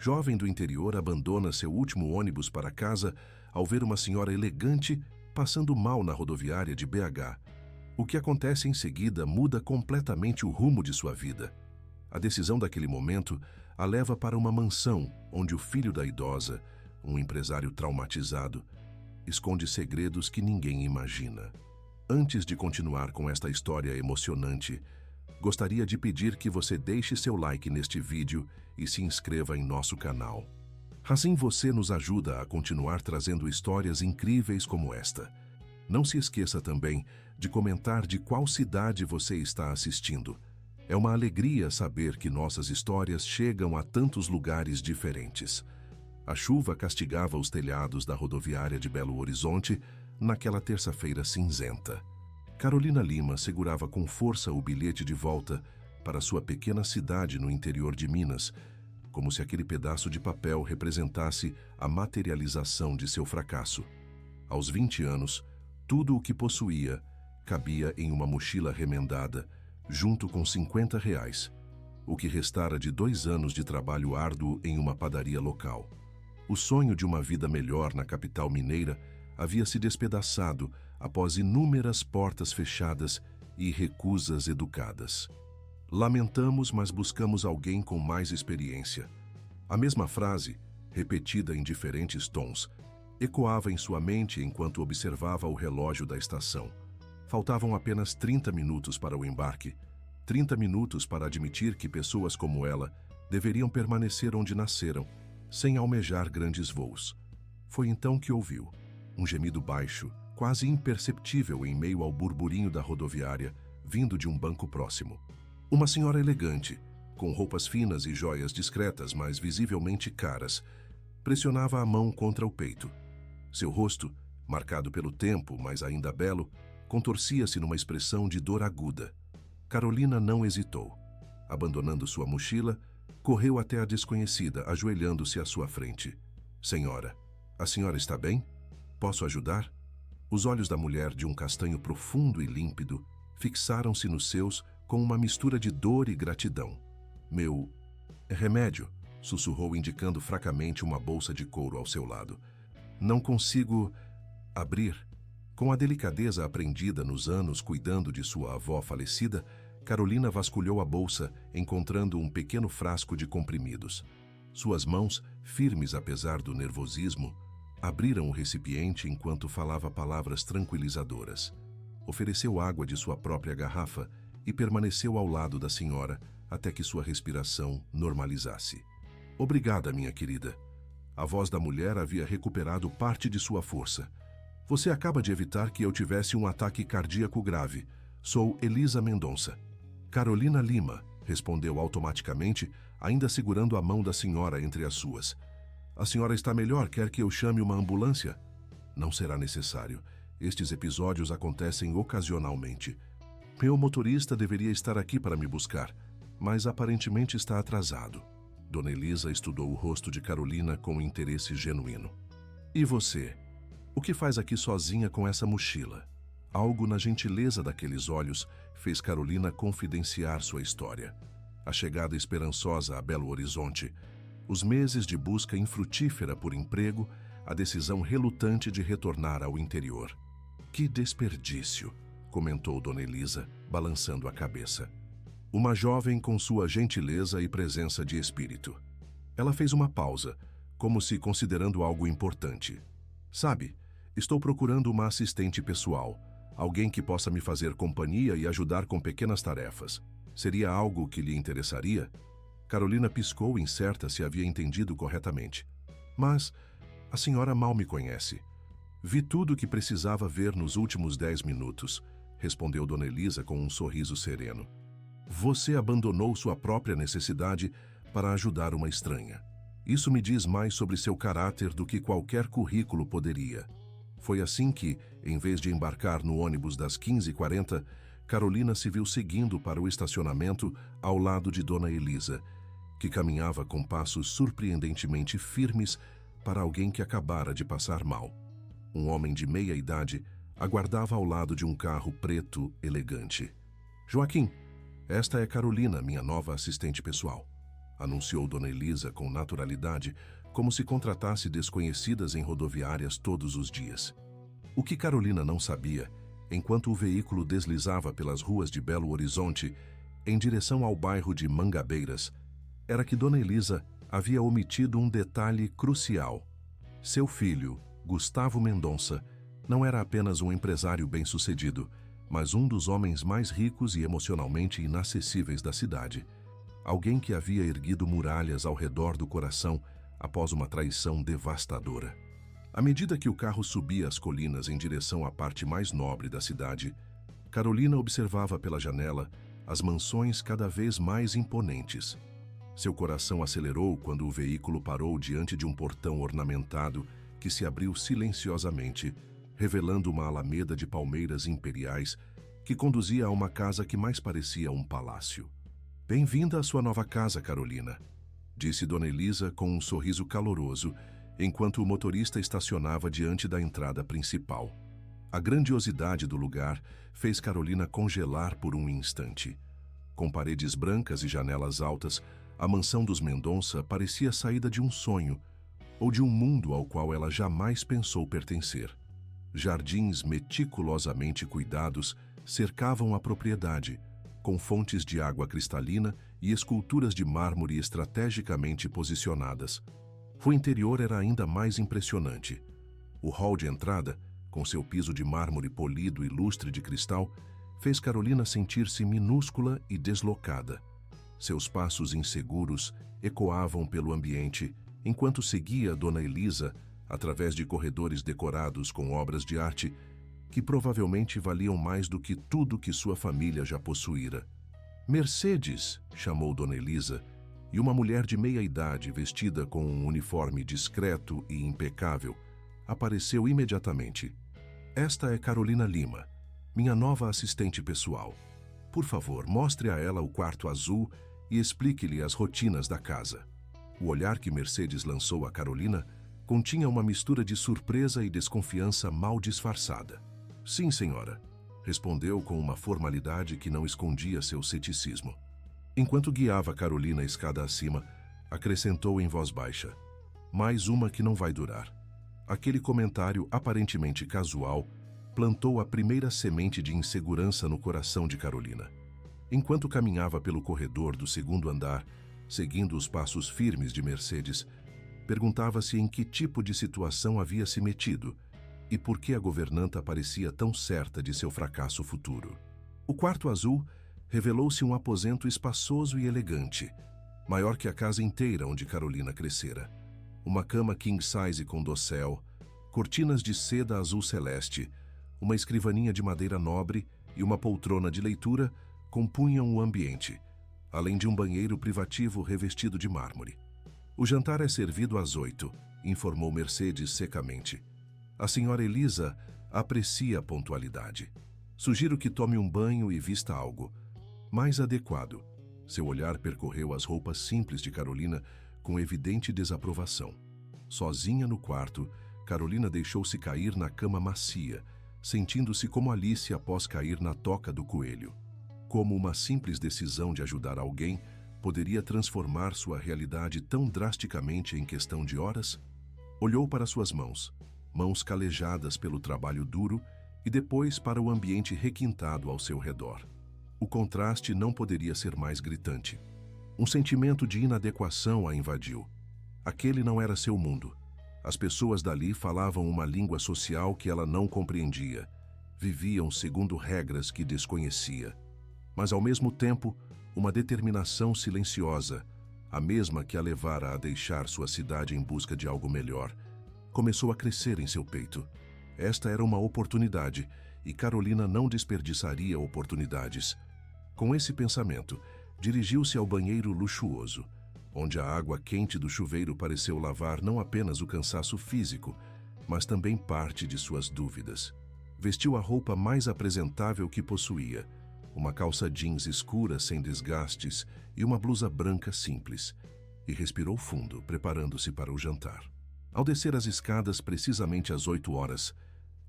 Jovem do interior abandona seu último ônibus para casa ao ver uma senhora elegante passando mal na rodoviária de BH. O que acontece em seguida muda completamente o rumo de sua vida. A decisão daquele momento a leva para uma mansão onde o filho da idosa, um empresário traumatizado, esconde segredos que ninguém imagina. Antes de continuar com esta história emocionante, gostaria de pedir que você deixe seu like neste vídeo e se inscreva em nosso canal. Assim você nos ajuda a continuar trazendo histórias incríveis como esta. Não se esqueça também de comentar de qual cidade você está assistindo. É uma alegria saber que nossas histórias chegam a tantos lugares diferentes. A chuva castigava os telhados da rodoviária de Belo Horizonte naquela terça-feira cinzenta. Carolina Lima segurava com força o bilhete de volta para sua pequena cidade no interior de Minas, como se aquele pedaço de papel representasse a materialização de seu fracasso. Aos 20 anos, tudo o que possuía cabia em uma mochila remendada, junto com R$ 50, o que restara de 2 anos de trabalho árduo em uma padaria local. O sonho de uma vida melhor na capital mineira havia se despedaçado após inúmeras portas fechadas e recusas educadas. Lamentamos, mas buscamos alguém com mais experiência. A mesma frase, repetida em diferentes tons, ecoava em sua mente enquanto observava o relógio da estação. Faltavam apenas 30 minutos para o embarque, 30 minutos para admitir que pessoas como ela deveriam permanecer onde nasceram, sem almejar grandes voos. Foi então que ouviu um gemido baixo, quase imperceptível em meio ao burburinho da rodoviária, vindo de um banco próximo. Uma senhora elegante, com roupas finas e joias discretas, mas visivelmente caras, pressionava a mão contra o peito. Seu rosto, marcado pelo tempo, mas ainda belo, contorcia-se numa expressão de dor aguda. Carolina não hesitou. Abandonando sua mochila, correu até a desconhecida, ajoelhando-se à sua frente. Senhora, a senhora está bem? Posso ajudar? Os olhos da mulher, de um castanho profundo e límpido, fixaram-se nos seus com uma mistura de dor e gratidão. Meu remédio, sussurrou, indicando fracamente uma bolsa de couro ao seu lado. Não consigo abrir. Com a delicadeza aprendida nos anos cuidando de sua avó falecida, Carolina vasculhou a bolsa, encontrando um pequeno frasco de comprimidos. Suas mãos, firmes apesar do nervosismo, abriram o recipiente enquanto falava palavras tranquilizadoras. Ofereceu água de sua própria garrafa e permaneceu ao lado da senhora até que sua respiração normalizasse. Obrigada, minha querida. A voz da mulher havia recuperado parte de sua força. Você acaba de evitar que eu tivesse um ataque cardíaco grave. Sou Elisa Mendonça. Carolina Lima, respondeu automaticamente, ainda segurando a mão da senhora entre as suas. A senhora está melhor? Quer que eu chame uma ambulância? Não será necessário. Estes episódios acontecem ocasionalmente. Meu motorista deveria estar aqui para me buscar, mas aparentemente está atrasado. Dona Elisa estudou o rosto de Carolina com interesse genuíno. E você? O que faz aqui sozinha com essa mochila? Algo na gentileza daqueles olhos fez Carolina confidenciar sua história. A chegada esperançosa a Belo Horizonte, os meses de busca infrutífera por emprego, a decisão relutante de retornar ao interior. Que desperdício, comentou Dona Elisa, balançando a cabeça. Uma jovem com sua gentileza e presença de espírito. Ela fez uma pausa, como se considerando algo importante. Sabe, estou procurando uma assistente pessoal, alguém que possa me fazer companhia e ajudar com pequenas tarefas. Seria algo que lhe interessaria? Carolina piscou, incerta se havia entendido corretamente. Mas a senhora mal me conhece. Vi tudo o que precisava ver nos últimos 10 minutos, respondeu Dona Elisa com um sorriso sereno. Você abandonou sua própria necessidade para ajudar uma estranha. Isso me diz mais sobre seu caráter do que qualquer currículo poderia. Foi assim que, em vez de embarcar no ônibus das 15h40, Carolina se viu seguindo para o estacionamento ao lado de Dona Elisa, que caminhava com passos surpreendentemente firmes para alguém que acabara de passar mal. Um homem de meia idade aguardava ao lado de um carro preto elegante. Joaquim, esta é Carolina, minha nova assistente pessoal. anunciou Dona Elisa com naturalidade, como se contratasse desconhecidas em rodoviárias todos os dias. O que Carolina não sabia, enquanto o veículo deslizava pelas ruas de Belo Horizonte, em direção ao bairro de Mangabeiras, era que Dona Elisa havia omitido um detalhe crucial. Seu filho, Gustavo Mendonça, não era apenas um empresário bem-sucedido, mas um dos homens mais ricos e emocionalmente inacessíveis da cidade. Alguém que havia erguido muralhas ao redor do coração após uma traição devastadora. À medida que o carro subia as colinas em direção à parte mais nobre da cidade, Carolina observava pela janela as mansões cada vez mais imponentes. Seu coração acelerou quando o veículo parou diante de um portão ornamentado que se abriu silenciosamente, revelando uma alameda de palmeiras imperiais que conduzia a uma casa que mais parecia um palácio. "Bem-vinda à sua nova casa, Carolina", disse Dona Elisa com um sorriso caloroso, enquanto o motorista estacionava diante da entrada principal. A grandiosidade do lugar fez Carolina congelar por um instante. Com paredes brancas e janelas altas, a mansão dos Mendonça parecia saída de um sonho, ou de um mundo ao qual ela jamais pensou pertencer. Jardins meticulosamente cuidados cercavam a propriedade, com fontes de água cristalina e esculturas de mármore estrategicamente posicionadas. O interior era ainda mais impressionante. O hall de entrada, com seu piso de mármore polido e lustre de cristal, fez Carolina sentir-se minúscula e deslocada. Seus passos inseguros ecoavam pelo ambiente, enquanto seguia Dona Elisa através de corredores decorados com obras de arte que provavelmente valiam mais do que tudo que sua família já possuíra. "Mercedes", chamou Dona Elisa, e uma mulher de meia-idade vestida com um uniforme discreto e impecável apareceu imediatamente. "Esta é Carolina Lima, minha nova assistente pessoal. Por favor, mostre a ela o quarto azul e explique-lhe as rotinas da casa." O olhar que Mercedes lançou a Carolina continha uma mistura de surpresa e desconfiança mal disfarçada. "Sim, senhora", respondeu com uma formalidade que não escondia seu ceticismo. Enquanto guiava Carolina escada acima, acrescentou em voz baixa: "Mais uma que não vai durar." Aquele comentário aparentemente casual plantou a primeira semente de insegurança no coração de Carolina. Enquanto caminhava pelo corredor do segundo andar, seguindo os passos firmes de Mercedes, perguntava-se em que tipo de situação havia se metido e por que a governanta parecia tão certa de seu fracasso futuro. O quarto azul revelou-se um aposento espaçoso e elegante, maior que a casa inteira onde Carolina crescera. Uma cama king size com dossel, cortinas de seda azul celeste, uma escrivaninha de madeira nobre e uma poltrona de leitura compunham o ambiente, além de um banheiro privativo revestido de mármore. "O jantar é servido às 8, informou Mercedes secamente. "A senhora Elisa aprecia a pontualidade. Sugiro que tome um banho e vista algo mais adequado." Seu olhar percorreu as roupas simples de Carolina com evidente desaprovação. Sozinha no quarto, Carolina deixou-se cair na cama macia, sentindo-se como Alice após cair na toca do coelho. Como uma simples decisão de ajudar alguém poderia transformar sua realidade tão drasticamente em questão de horas? Olhou para suas mãos calejadas pelo trabalho duro, e depois para o ambiente requintado ao seu redor. O contraste não poderia ser mais gritante. Um sentimento de inadequação a invadiu. Aquele não era seu mundo. As pessoas dali falavam uma língua social que ela não compreendia. Viviam segundo regras que desconhecia. Mas, ao mesmo tempo, uma determinação silenciosa, a mesma que a levara a deixar sua cidade em busca de algo melhor, começou a crescer em seu peito. Esta era uma oportunidade, e Carolina não desperdiçaria oportunidades. Com esse pensamento, dirigiu-se ao banheiro luxuoso, onde a água quente do chuveiro pareceu lavar não apenas o cansaço físico, mas também parte de suas dúvidas. Vestiu a roupa mais apresentável que possuía, uma calça jeans escura sem desgastes e uma blusa branca simples, e respirou fundo, preparando-se para o jantar. Ao descer as escadas precisamente às 8 horas,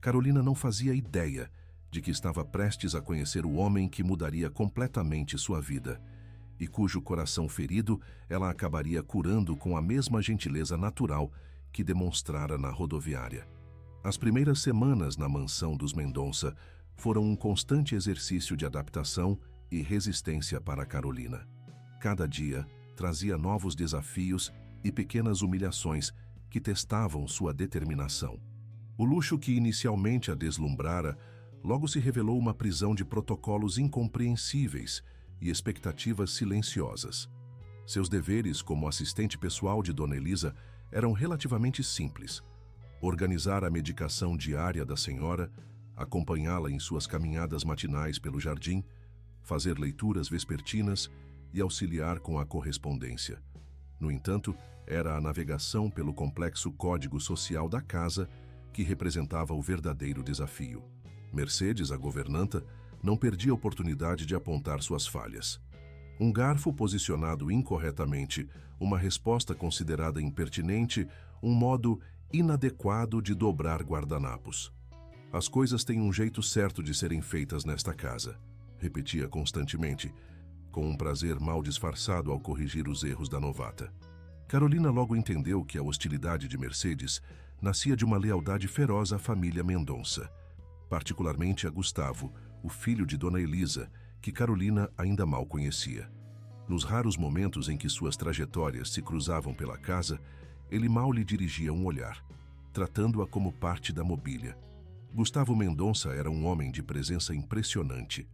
Carolina não fazia ideia de que estava prestes a conhecer o homem que mudaria completamente sua vida e cujo coração ferido ela acabaria curando com a mesma gentileza natural que demonstrara na rodoviária. As primeiras semanas na mansão dos Mendonça foram um constante exercício de adaptação e resistência para Carolina. Cada dia trazia novos desafios e pequenas humilhações que testavam sua determinação. O luxo que inicialmente a deslumbrara logo se revelou uma prisão de protocolos incompreensíveis e expectativas silenciosas. Seus deveres como assistente pessoal de Dona Elisa eram relativamente simples: organizar a medicação diária da senhora, acompanhá-la em suas caminhadas matinais pelo jardim, fazer leituras vespertinas e auxiliar com a correspondência. No entanto, era a navegação pelo complexo código social da casa que representava o verdadeiro desafio. Mercedes, a governanta, não perdia a oportunidade de apontar suas falhas. Um garfo posicionado incorretamente, uma resposta considerada impertinente, um modo inadequado de dobrar guardanapos. As coisas têm um jeito certo de serem feitas nesta casa, repetia constantemente, com um prazer mal disfarçado ao corrigir os erros da novata. Carolina logo entendeu que a hostilidade de Mercedes nascia de uma lealdade feroz à família Mendonça, particularmente a Gustavo, o filho de Dona Elisa, que Carolina ainda mal conhecia. Nos raros momentos em que suas trajetórias se cruzavam pela casa, ele mal lhe dirigia um olhar, tratando-a como parte da mobília. Gustavo Mendonça era um homem de presença impressionante.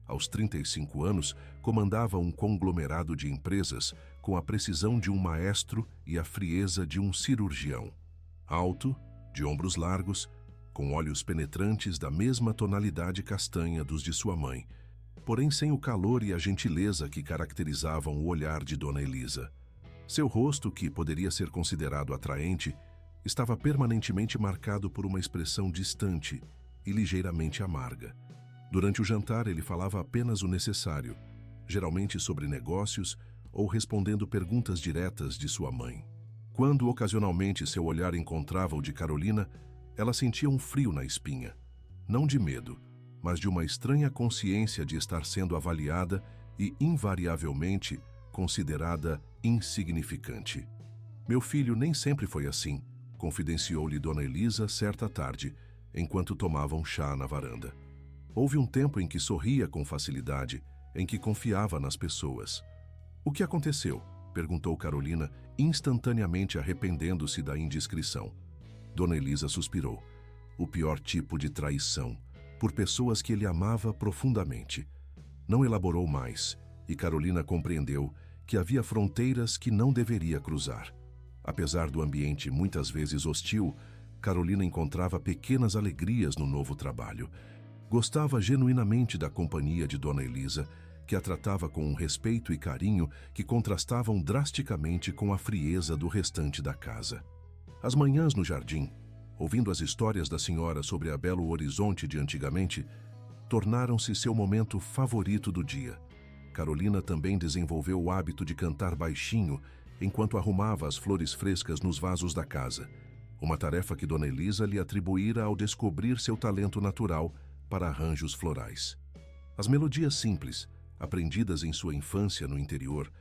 Aos 35 anos, comandava um conglomerado de empresas com a precisão de um maestro e a frieza de um cirurgião. Alto, de ombros largos, com olhos penetrantes da mesma tonalidade castanha dos de sua mãe, porém sem o calor e a gentileza que caracterizavam o olhar de Dona Elisa. Seu rosto, que poderia ser considerado atraente, estava permanentemente marcado por uma expressão distante e ligeiramente amarga. Durante o jantar, ele falava apenas o necessário, geralmente sobre negócios ou respondendo perguntas diretas de sua mãe. Quando, ocasionalmente, seu olhar encontrava o de Carolina, ela sentia um frio na espinha, não de medo, mas de uma estranha consciência de estar sendo avaliada e, invariavelmente, considerada insignificante. Meu filho nem sempre foi assim, confidenciou-lhe Dona Elisa certa tarde, enquanto tomavam chá na varanda. Houve um tempo em que sorria com facilidade, em que confiava nas pessoas. O que aconteceu? Perguntou Carolina, instantaneamente arrependendo-se da indiscrição. Dona Elisa suspirou. O pior tipo de traição, por pessoas que ele amava profundamente. Não elaborou mais, e Carolina compreendeu que havia fronteiras que não deveria cruzar. Apesar do ambiente muitas vezes hostil, Carolina encontrava pequenas alegrias no novo trabalho. Gostava genuinamente da companhia de Dona Elisa, que a tratava com um respeito e carinho que contrastavam drasticamente com a frieza do restante da casa. As manhãs no jardim, ouvindo as histórias da senhora sobre a Belo Horizonte de antigamente, tornaram-se seu momento favorito do dia. Carolina também desenvolveu o hábito de cantar baixinho enquanto arrumava as flores frescas nos vasos da casa, uma tarefa que Dona Elisa lhe atribuíra ao descobrir seu talento natural para arranjos florais. As melodias simples, aprendidas em sua infância no interior,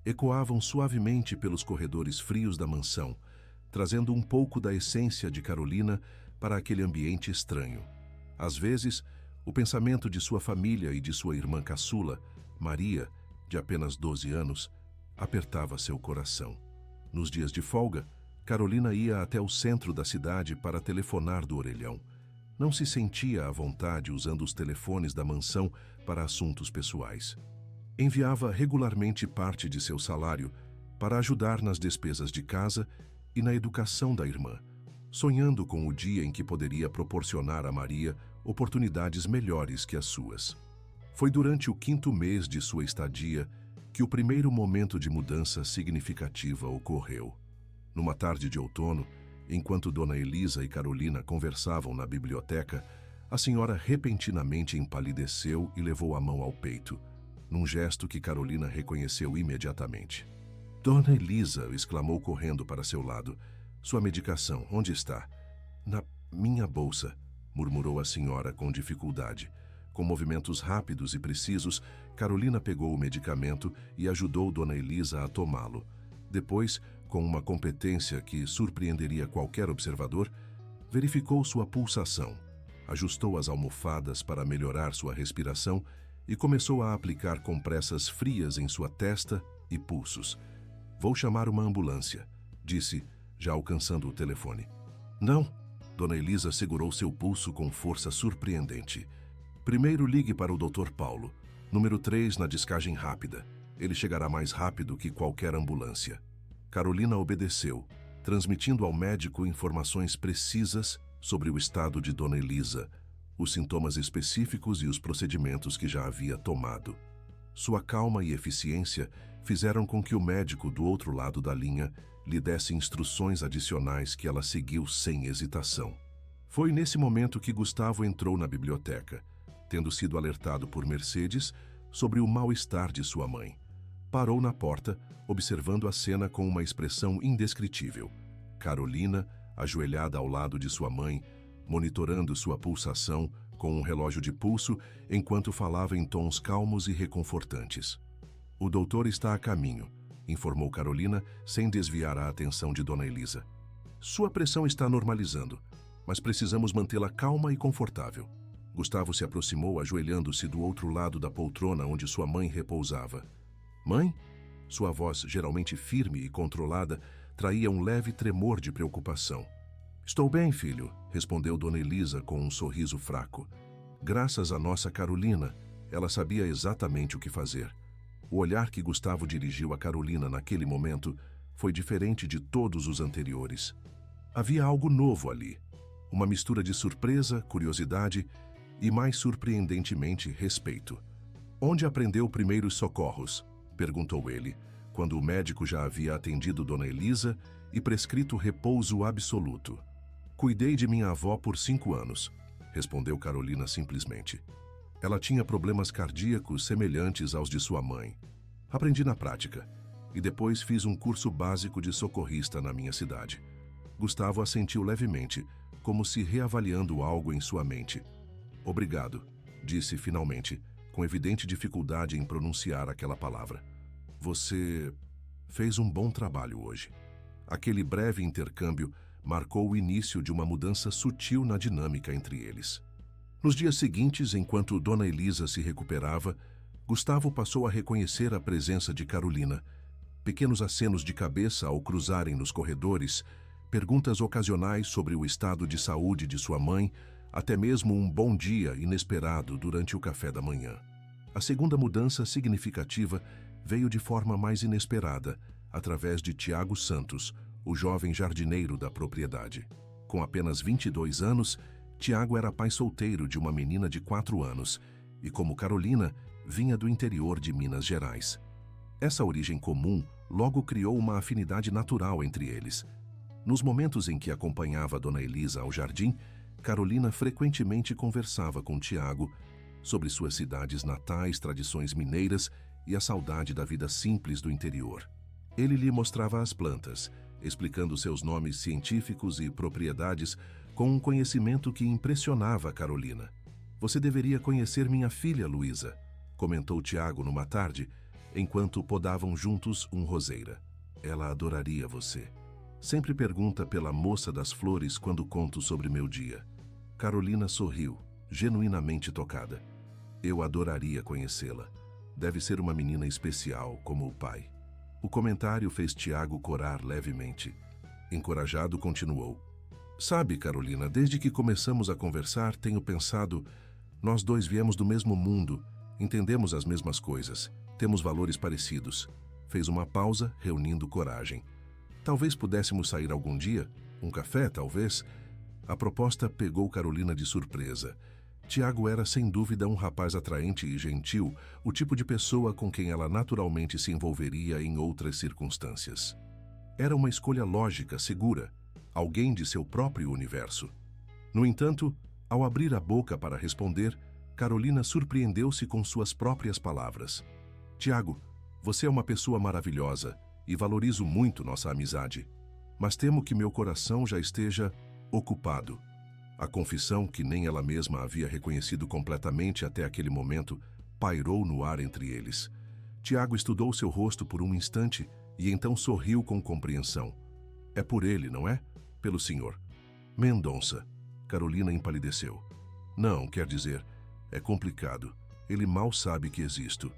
ecoavam suavemente pelos corredores frios da mansão, trazendo um pouco da essência de Carolina para aquele ambiente estranho. Às vezes, o pensamento de sua família e de sua irmã caçula, Maria, de apenas 12 anos, apertava seu coração. Nos dias de folga, Carolina ia até o centro da cidade para telefonar do orelhão. Não se sentia à vontade usando os telefones da mansão para assuntos pessoais. Enviava regularmente parte de seu salário para ajudar nas despesas de casa e na educação da irmã, sonhando com o dia em que poderia proporcionar a Maria oportunidades melhores que as suas. Foi durante o 5º mês de sua estadia que o primeiro momento de mudança significativa ocorreu. Numa tarde de outono, enquanto Dona Elisa e Carolina conversavam na biblioteca, a senhora repentinamente empalideceu e levou a mão ao peito, num gesto que Carolina reconheceu imediatamente. Dona Elisa, exclamou correndo para seu lado. Sua medicação, onde está? Na minha bolsa, murmurou a senhora com dificuldade, Com movimentos rápidos e precisos, Carolina pegou o medicamento e ajudou Dona Elisa a tomá-lo. Depois, com uma competência que surpreenderia qualquer observador, verificou sua pulsação, ajustou as almofadas para melhorar sua respiração e começou a aplicar compressas frias em sua testa e pulsos. "Vou chamar uma ambulância", disse, já alcançando o telefone. "Não", Dona Elisa segurou seu pulso com força surpreendente. "Primeiro ligue para o Dr. Paulo, número 3 na descagem rápida. Ele chegará mais rápido que qualquer ambulância." Carolina obedeceu, transmitindo ao médico informações precisas sobre o estado de Dona Elisa, os sintomas específicos e os procedimentos que já havia tomado. Sua calma e eficiência fizeram com que o médico do outro lado da linha lhe desse instruções adicionais que ela seguiu sem hesitação. Foi nesse momento que Gustavo entrou na biblioteca, tendo sido alertado por Mercedes sobre o mal-estar de sua mãe. Parou na porta, observando a cena com uma expressão indescritível. Carolina, ajoelhada ao lado de sua mãe, monitorando sua pulsação com um relógio de pulso enquanto falava em tons calmos e reconfortantes. "O doutor está a caminho", informou Carolina, sem desviar a atenção de Dona Elisa. "Sua pressão está normalizando, mas precisamos mantê-la calma e confortável." Gustavo se aproximou, ajoelhando-se do outro lado da poltrona onde sua mãe repousava. "Mãe?" Sua voz, geralmente firme e controlada, traía um leve tremor de preocupação. "Estou bem, filho", respondeu Dona Elisa com um sorriso fraco. Graças à nossa Carolina, ela sabia exatamente o que fazer. O olhar que Gustavo dirigiu a Carolina naquele momento foi diferente de todos os anteriores. Havia algo novo ali, uma mistura de surpresa, curiosidade e, mais surpreendentemente, respeito. "Onde aprendeu primeiros socorros?", perguntou ele, quando o médico já havia atendido Dona Elisa e prescrito repouso absoluto. "Cuidei de minha avó por 5 anos", respondeu Carolina simplesmente. "Ela tinha problemas cardíacos semelhantes aos de sua mãe. Aprendi na prática, e depois fiz um curso básico de socorrista na minha cidade." Gustavo assentiu levemente, como se reavaliando algo em sua mente. "Obrigado", disse finalmente, com evidente dificuldade em pronunciar aquela palavra. "Você fez um bom trabalho hoje." Aquele breve intercâmbio marcou o início de uma mudança sutil na dinâmica entre eles. Nos dias seguintes, enquanto Dona Elisa se recuperava, Gustavo passou a reconhecer a presença de Carolina. Pequenos acenos de cabeça ao cruzarem nos corredores, perguntas ocasionais sobre o estado de saúde de sua mãe, até mesmo um bom dia inesperado durante o café da manhã. A segunda mudança significativa veio de forma mais inesperada, através de Tiago Santos, o jovem jardineiro da propriedade. Com apenas 22 anos, Tiago era pai solteiro de uma menina de 4 anos e, como Carolina, vinha do interior de Minas Gerais. Essa origem comum logo criou uma afinidade natural entre eles. Nos momentos em que acompanhava Dona Elisa ao jardim, Carolina frequentemente conversava com Tiago sobre suas cidades natais, tradições mineiras e a saudade da vida simples do interior. Ele lhe mostrava as plantas, explicando seus nomes científicos e propriedades com um conhecimento que impressionava Carolina. "Você deveria conhecer minha filha, Luísa", comentou Tiago numa tarde, enquanto podavam juntos um roseira. "Ela adoraria você. Sempre pergunta pela moça das flores quando conto sobre meu dia." Carolina sorriu, genuinamente tocada. "Eu adoraria conhecê-la. Deve ser uma menina especial, como o pai." O comentário fez Tiago corar levemente. Encorajado, continuou. "Sabe, Carolina, desde que começamos a conversar, tenho pensado, nós dois viemos do mesmo mundo, entendemos as mesmas coisas, temos valores parecidos." Fez uma pausa, reunindo coragem. "Talvez pudéssemos sair algum dia? Um café, talvez?" A proposta pegou Carolina de surpresa. Tiago era, sem dúvida, um rapaz atraente e gentil, o tipo de pessoa com quem ela naturalmente se envolveria em outras circunstâncias. Era uma escolha lógica, segura, alguém de seu próprio universo. No entanto, ao abrir a boca para responder, Carolina surpreendeu-se com suas próprias palavras. "Tiago, você é uma pessoa maravilhosa e valorizo muito nossa amizade, mas temo que meu coração já esteja ocupado." A confissão, que nem ela mesma havia reconhecido completamente até aquele momento, pairou no ar entre eles. Tiago estudou seu rosto por um instante e então sorriu com compreensão. É por ele, não é? Pelo senhor. Mendonça. Carolina empalideceu. Não, quer dizer, é complicado. Ele mal sabe que existo.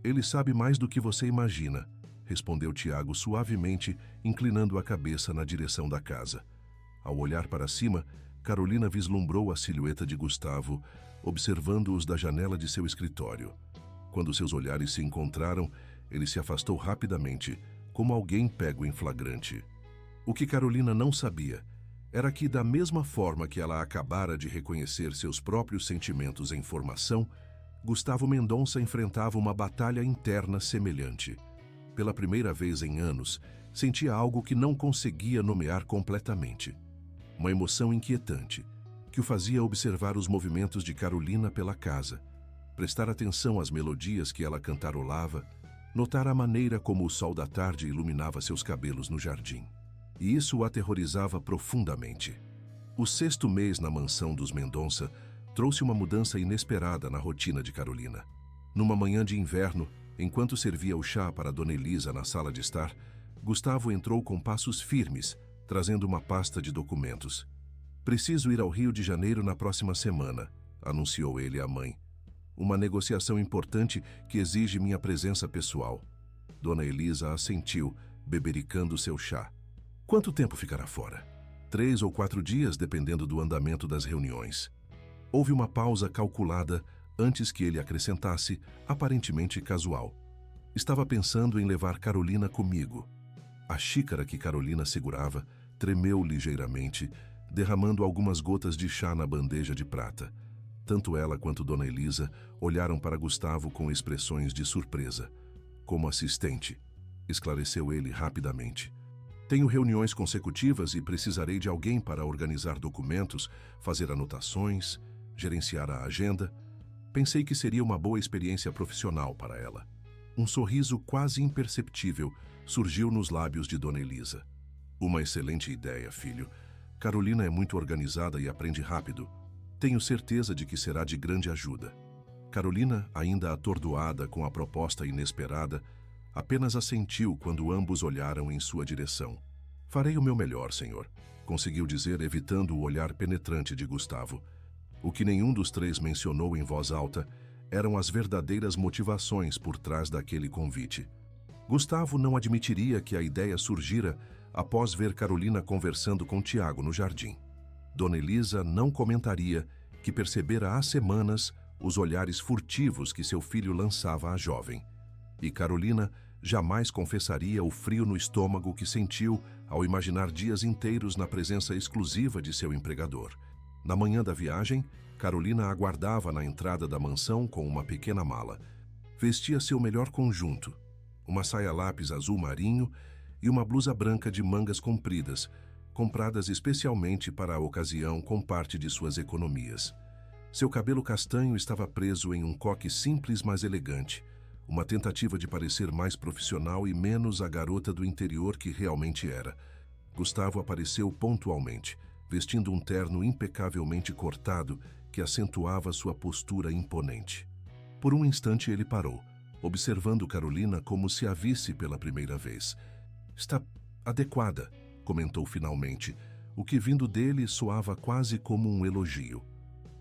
Ele sabe mais do que você imagina, respondeu Tiago suavemente, inclinando a cabeça na direção da casa. Ao olhar para cima, Carolina vislumbrou a silhueta de Gustavo, observando-os da janela de seu escritório. Quando seus olhares se encontraram, ele se afastou rapidamente, como alguém pego em flagrante. O que Carolina não sabia era que, da mesma forma que ela acabara de reconhecer seus próprios sentimentos em formação, Gustavo Mendonça enfrentava uma batalha interna semelhante. Pela primeira vez em anos, sentia algo que não conseguia nomear completamente. Uma emoção inquietante, que o fazia observar os movimentos de Carolina pela casa, prestar atenção às melodias que ela cantarolava, notar a maneira como o sol da tarde iluminava seus cabelos no jardim. E isso o aterrorizava profundamente. O 6º mês na mansão dos Mendonça trouxe uma mudança inesperada na rotina de Carolina. Numa manhã de inverno, enquanto servia o chá para Dona Elisa na sala de estar, Gustavo entrou com passos firmes, trazendo uma pasta de documentos. Preciso ir ao Rio de Janeiro na próxima semana, anunciou ele à mãe. Uma negociação importante que exige minha presença pessoal. Dona Elisa assentiu, bebericando seu chá. Quanto tempo ficará fora? 3 ou 4 dias, dependendo do andamento das reuniões. Houve uma pausa calculada antes que ele acrescentasse, aparentemente casual. Estava pensando em levar Carolina comigo. A xícara que Carolina segurava tremeu ligeiramente, derramando algumas gotas de chá na bandeja de prata. Tanto ela quanto Dona Elisa olharam para Gustavo com expressões de surpresa. Como assistente, esclareceu ele rapidamente. Tenho reuniões consecutivas e precisarei de alguém para organizar documentos, fazer anotações, gerenciar a agenda. Pensei que seria uma boa experiência profissional para ela. Um sorriso quase imperceptível surgiu nos lábios de Dona Elisa. Uma excelente ideia, filho. Carolina é muito organizada e aprende rápido. Tenho certeza de que será de grande ajuda. Carolina, ainda atordoada com a proposta inesperada, apenas assentiu quando ambos olharam em sua direção. Farei o meu melhor, senhor, conseguiu dizer, evitando o olhar penetrante de Gustavo. O que nenhum dos três mencionou em voz alta eram as verdadeiras motivações por trás daquele convite. Gustavo não admitiria que a ideia surgira após ver Carolina conversando com Tiago no jardim. Dona Elisa não comentaria que percebera há semanas os olhares furtivos que seu filho lançava à jovem. E Carolina jamais confessaria o frio no estômago que sentiu ao imaginar dias inteiros na presença exclusiva de seu empregador. Na manhã da viagem, Carolina aguardava na entrada da mansão com uma pequena mala. Vestia seu melhor conjunto, uma saia lápis azul marinho e uma blusa branca de mangas compridas, compradas especialmente para a ocasião com parte de suas economias. Seu cabelo castanho estava preso em um coque simples mas elegante, uma tentativa de parecer mais profissional e menos a garota do interior que realmente era. Gustavo apareceu pontualmente, vestindo um terno impecavelmente cortado que acentuava sua postura imponente. Por um instante ele parou, observando Carolina como se a visse pela primeira vez. Está adequada, comentou finalmente, o que vindo dele soava quase como um elogio.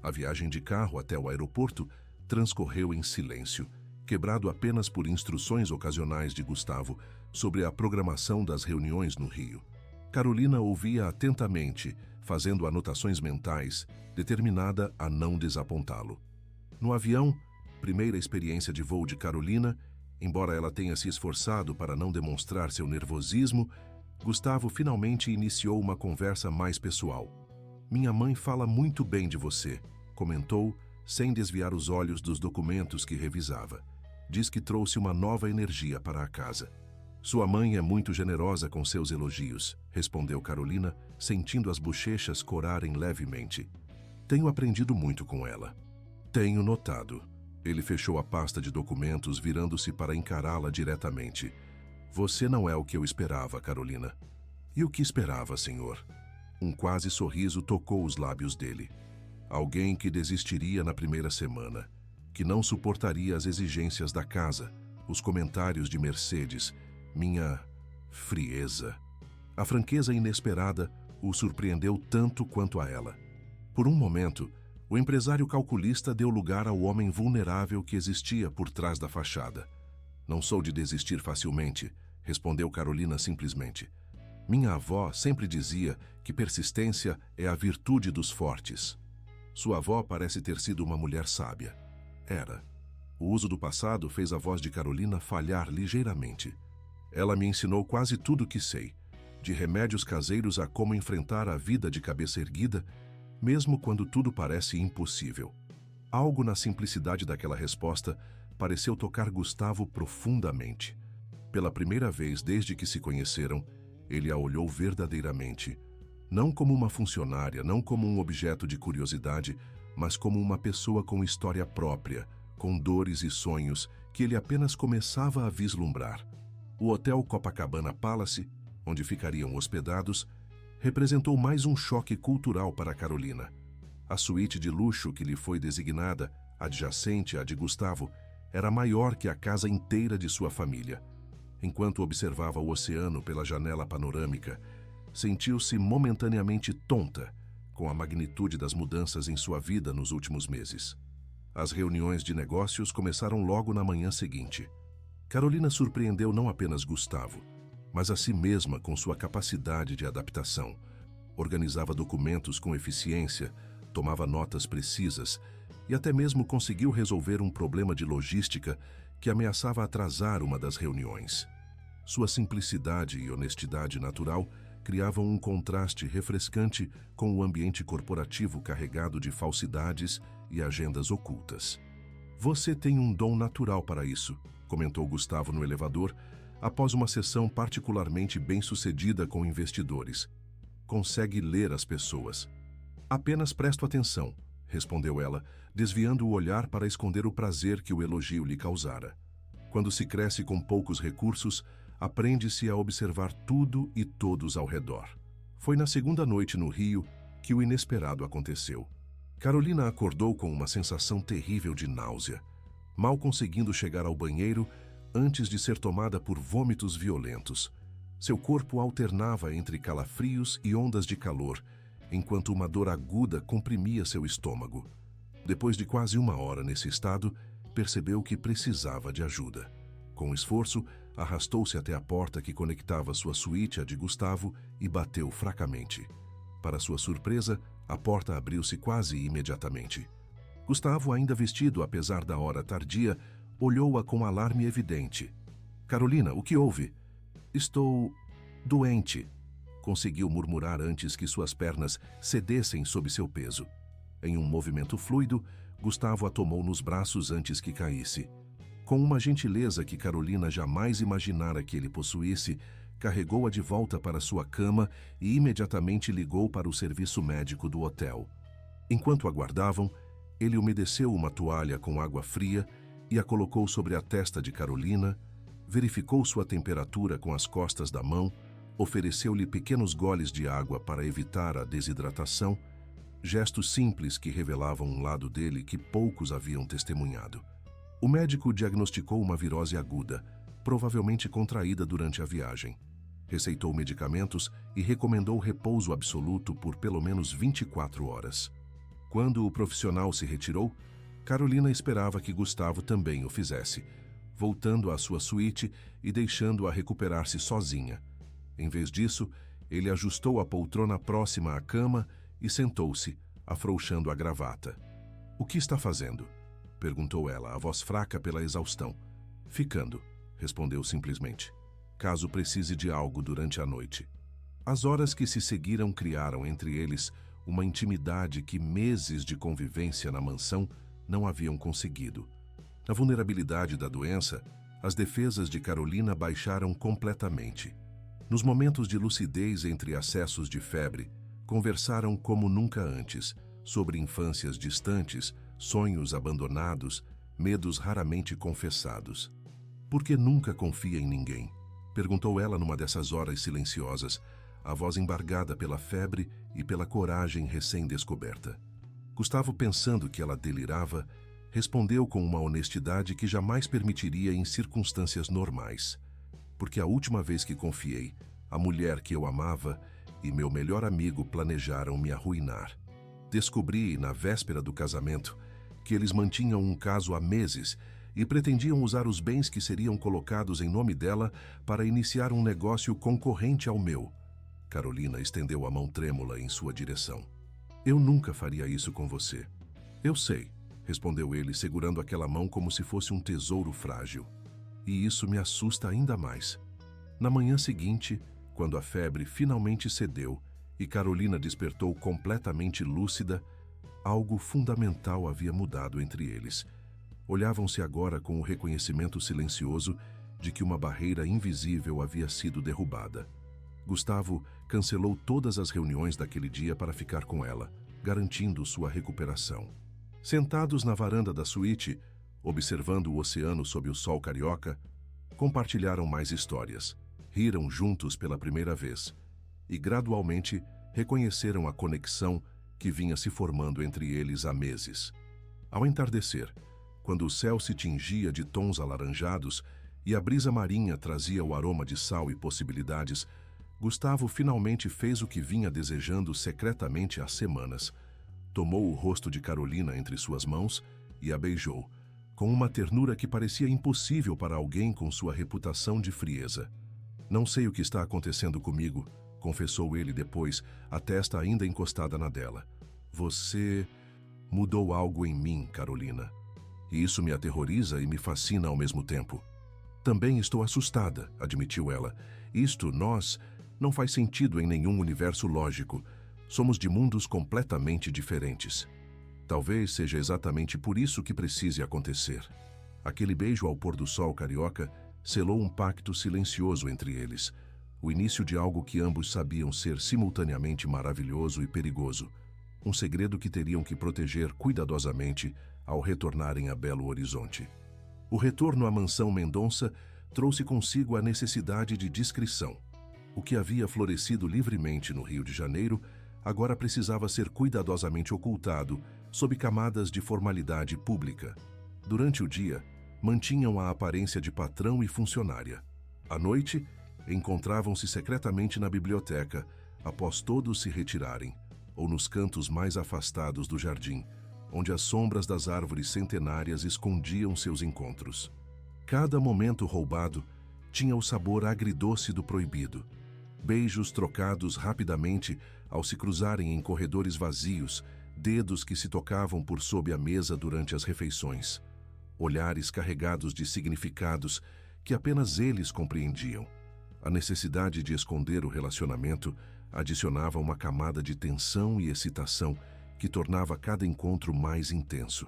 A viagem de carro até o aeroporto transcorreu em silêncio, quebrado apenas por instruções ocasionais de Gustavo sobre a programação das reuniões no Rio. Carolina ouvia atentamente, fazendo anotações mentais, determinada a não desapontá-lo. No avião, primeira experiência de voo de Carolina, embora ela tenha se esforçado para não demonstrar seu nervosismo, Gustavo finalmente iniciou uma conversa mais pessoal. Minha mãe fala muito bem de você, comentou, sem desviar os olhos dos documentos que revisava. Diz que trouxe uma nova energia para a casa. Sua mãe é muito generosa com seus elogios, respondeu Carolina, sentindo as bochechas corarem levemente. Tenho aprendido muito com ela. Tenho notado. Ele fechou a pasta de documentos, virando-se para encará-la diretamente. Você não é o que eu esperava, Carolina. E o que esperava, senhor? Um quase sorriso tocou os lábios dele. Alguém que desistiria na primeira semana, que não suportaria as exigências da casa, os comentários de Mercedes, minha frieza. A franqueza inesperada o surpreendeu tanto quanto a ela. Por um momento, o empresário calculista deu lugar ao homem vulnerável que existia por trás da fachada. Não sou de desistir facilmente, respondeu Carolina simplesmente. Minha avó sempre dizia que persistência é a virtude dos fortes. Sua avó parece ter sido uma mulher sábia. Era. O uso do passado fez a voz de Carolina falhar ligeiramente. Ela me ensinou quase tudo o que sei, de remédios caseiros a como enfrentar a vida de cabeça erguida, mesmo quando tudo parece impossível. Algo na simplicidade daquela resposta pareceu tocar Gustavo profundamente. Pela primeira vez desde que se conheceram, ele a olhou verdadeiramente, não como uma funcionária, não como um objeto de curiosidade, mas como uma pessoa com história própria, com dores e sonhos que ele apenas começava a vislumbrar. O Hotel Copacabana Palace, onde ficariam hospedados, representou mais um choque cultural para Carolina. A suíte de luxo que lhe foi designada, adjacente à de Gustavo, era maior que a casa inteira de sua família. Enquanto observava o oceano pela janela panorâmica, sentiu-se momentaneamente tonta com a magnitude das mudanças em sua vida nos últimos meses. As reuniões de negócios começaram logo na manhã seguinte. Carolina surpreendeu não apenas Gustavo, mas a si mesma com sua capacidade de adaptação. Organizava documentos com eficiência, tomava notas precisas e até mesmo conseguiu resolver um problema de logística que ameaçava atrasar uma das reuniões. Sua simplicidade e honestidade natural criavam um contraste refrescante com o ambiente corporativo carregado de falsidades e agendas ocultas. Você tem um dom natural para isso, comentou Gustavo no elevador, após uma sessão particularmente bem-sucedida com investidores. Consegue ler as pessoas. Apenas presto atenção, respondeu ela, desviando o olhar para esconder o prazer que o elogio lhe causara. Quando se cresce com poucos recursos, aprende-se a observar tudo e todos ao redor. Foi na segunda noite no Rio que o inesperado aconteceu. Carolina acordou com uma sensação terrível de náusea, mal conseguindo chegar ao banheiro antes de ser tomada por vômitos violentos. Seu corpo alternava entre calafrios e ondas de calor, enquanto uma dor aguda comprimia seu estômago. Depois de quase uma hora nesse estado, percebeu que precisava de ajuda. Com esforço, arrastou-se até a porta que conectava sua suíte à de Gustavo e bateu fracamente. Para sua surpresa, a porta abriu-se quase imediatamente. Gustavo, ainda vestido apesar da hora tardia, olhou-a com alarme evidente. Carolina, o que houve? Estou doente, conseguiu murmurar antes que suas pernas cedessem sob seu peso. Em um movimento fluido, Gustavo a tomou nos braços antes que caísse. Com uma gentileza que Carolina jamais imaginara que ele possuísse, carregou-a de volta para sua cama e imediatamente ligou para o serviço médico do hotel. Enquanto aguardavam, ele umedeceu uma toalha com água fria e a colocou sobre a testa de Carolina, verificou sua temperatura com as costas da mão, ofereceu-lhe pequenos goles de água para evitar a desidratação, gestos simples que revelavam um lado dele que poucos haviam testemunhado. O médico diagnosticou uma virose aguda, provavelmente contraída durante a viagem. Receitou medicamentos e recomendou repouso absoluto por pelo menos 24 horas. Quando o profissional se retirou, Carolina esperava que Gustavo também o fizesse, voltando à sua suíte e deixando-a recuperar-se sozinha. Em vez disso, ele ajustou a poltrona próxima à cama e sentou-se, afrouxando a gravata. "O que está fazendo?" perguntou ela, a voz fraca pela exaustão. "Ficando", respondeu simplesmente. "Caso precise de algo durante a noite." As horas que se seguiram criaram entre eles uma intimidade que meses de convivência na mansão não haviam conseguido. Na vulnerabilidade da doença, as defesas de Carolina baixaram completamente. Nos momentos de lucidez entre acessos de febre, conversaram como nunca antes, sobre infâncias distantes, sonhos abandonados, medos raramente confessados. "Por que nunca confia em ninguém?" perguntou ela numa dessas horas silenciosas, a voz embargada pela febre e pela coragem recém-descoberta. Gustavo, pensando que ela delirava, respondeu com uma honestidade que jamais permitiria em circunstâncias normais. Porque a última vez que confiei, a mulher que eu amava e meu melhor amigo planejaram me arruinar. Descobri, na véspera do casamento, que eles mantinham um caso há meses e pretendiam usar os bens que seriam colocados em nome dela para iniciar um negócio concorrente ao meu. Carolina estendeu a mão trêmula em sua direção. Eu nunca faria isso com você. Eu sei, respondeu ele, segurando aquela mão como se fosse um tesouro frágil. E isso me assusta ainda mais. Na manhã seguinte, quando a febre finalmente cedeu e Carolina despertou completamente lúcida, algo fundamental havia mudado entre eles. Olhavam-se agora com o reconhecimento silencioso de que uma barreira invisível havia sido derrubada. Gustavo cancelou todas as reuniões daquele dia para ficar com ela, garantindo sua recuperação. Sentados na varanda da suíte, observando o oceano sob o sol carioca, compartilharam mais histórias, riram juntos pela primeira vez e, gradualmente, reconheceram a conexão que vinha se formando entre eles há meses. Ao entardecer, quando o céu se tingia de tons alaranjados e a brisa marinha trazia o aroma de sal e possibilidades, Gustavo finalmente fez o que vinha desejando secretamente há semanas. Tomou o rosto de Carolina entre suas mãos e a beijou, com uma ternura que parecia impossível para alguém com sua reputação de frieza. Não sei o que está acontecendo comigo, confessou ele depois, a testa ainda encostada na dela. Você mudou algo em mim, Carolina. E isso me aterroriza e me fascina ao mesmo tempo. Também estou assustada, admitiu ela. Nós, não faz sentido em nenhum universo lógico. Somos de mundos completamente diferentes. Talvez seja exatamente por isso que precise acontecer. Aquele beijo ao pôr do sol carioca selou um pacto silencioso entre eles, o início de algo que ambos sabiam ser simultaneamente maravilhoso e perigoso, um segredo que teriam que proteger cuidadosamente ao retornarem a Belo Horizonte. O retorno à mansão Mendonça trouxe consigo a necessidade de discrição. O que havia florescido livremente no Rio de Janeiro agora precisava ser cuidadosamente ocultado sob camadas de formalidade pública. Durante o dia, mantinham a aparência de patrão e funcionária. À noite, encontravam-se secretamente na biblioteca, após todos se retirarem, ou nos cantos mais afastados do jardim, onde as sombras das árvores centenárias escondiam seus encontros. Cada momento roubado tinha o sabor agridoce do proibido. Beijos trocados rapidamente ao se cruzarem em corredores vazios, dedos que se tocavam por sob a mesa durante as refeições. Olhares carregados de significados que apenas eles compreendiam. A necessidade de esconder o relacionamento adicionava uma camada de tensão e excitação que tornava cada encontro mais intenso.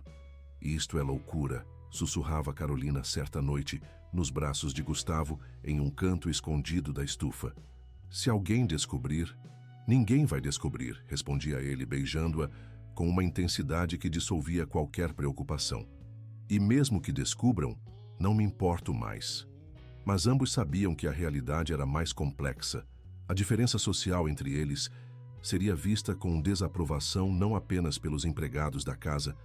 Isto é loucura, sussurrava Carolina certa noite, nos braços de Gustavo, em um canto escondido da estufa. Se alguém descobrir... Ninguém vai descobrir, respondia ele, beijando-a com uma intensidade que dissolvia qualquer preocupação. E mesmo que descubram, não me importo mais. Mas ambos sabiam que a realidade era mais complexa. A diferença social entre eles seria vista com desaprovação não apenas pelos empregados da casa,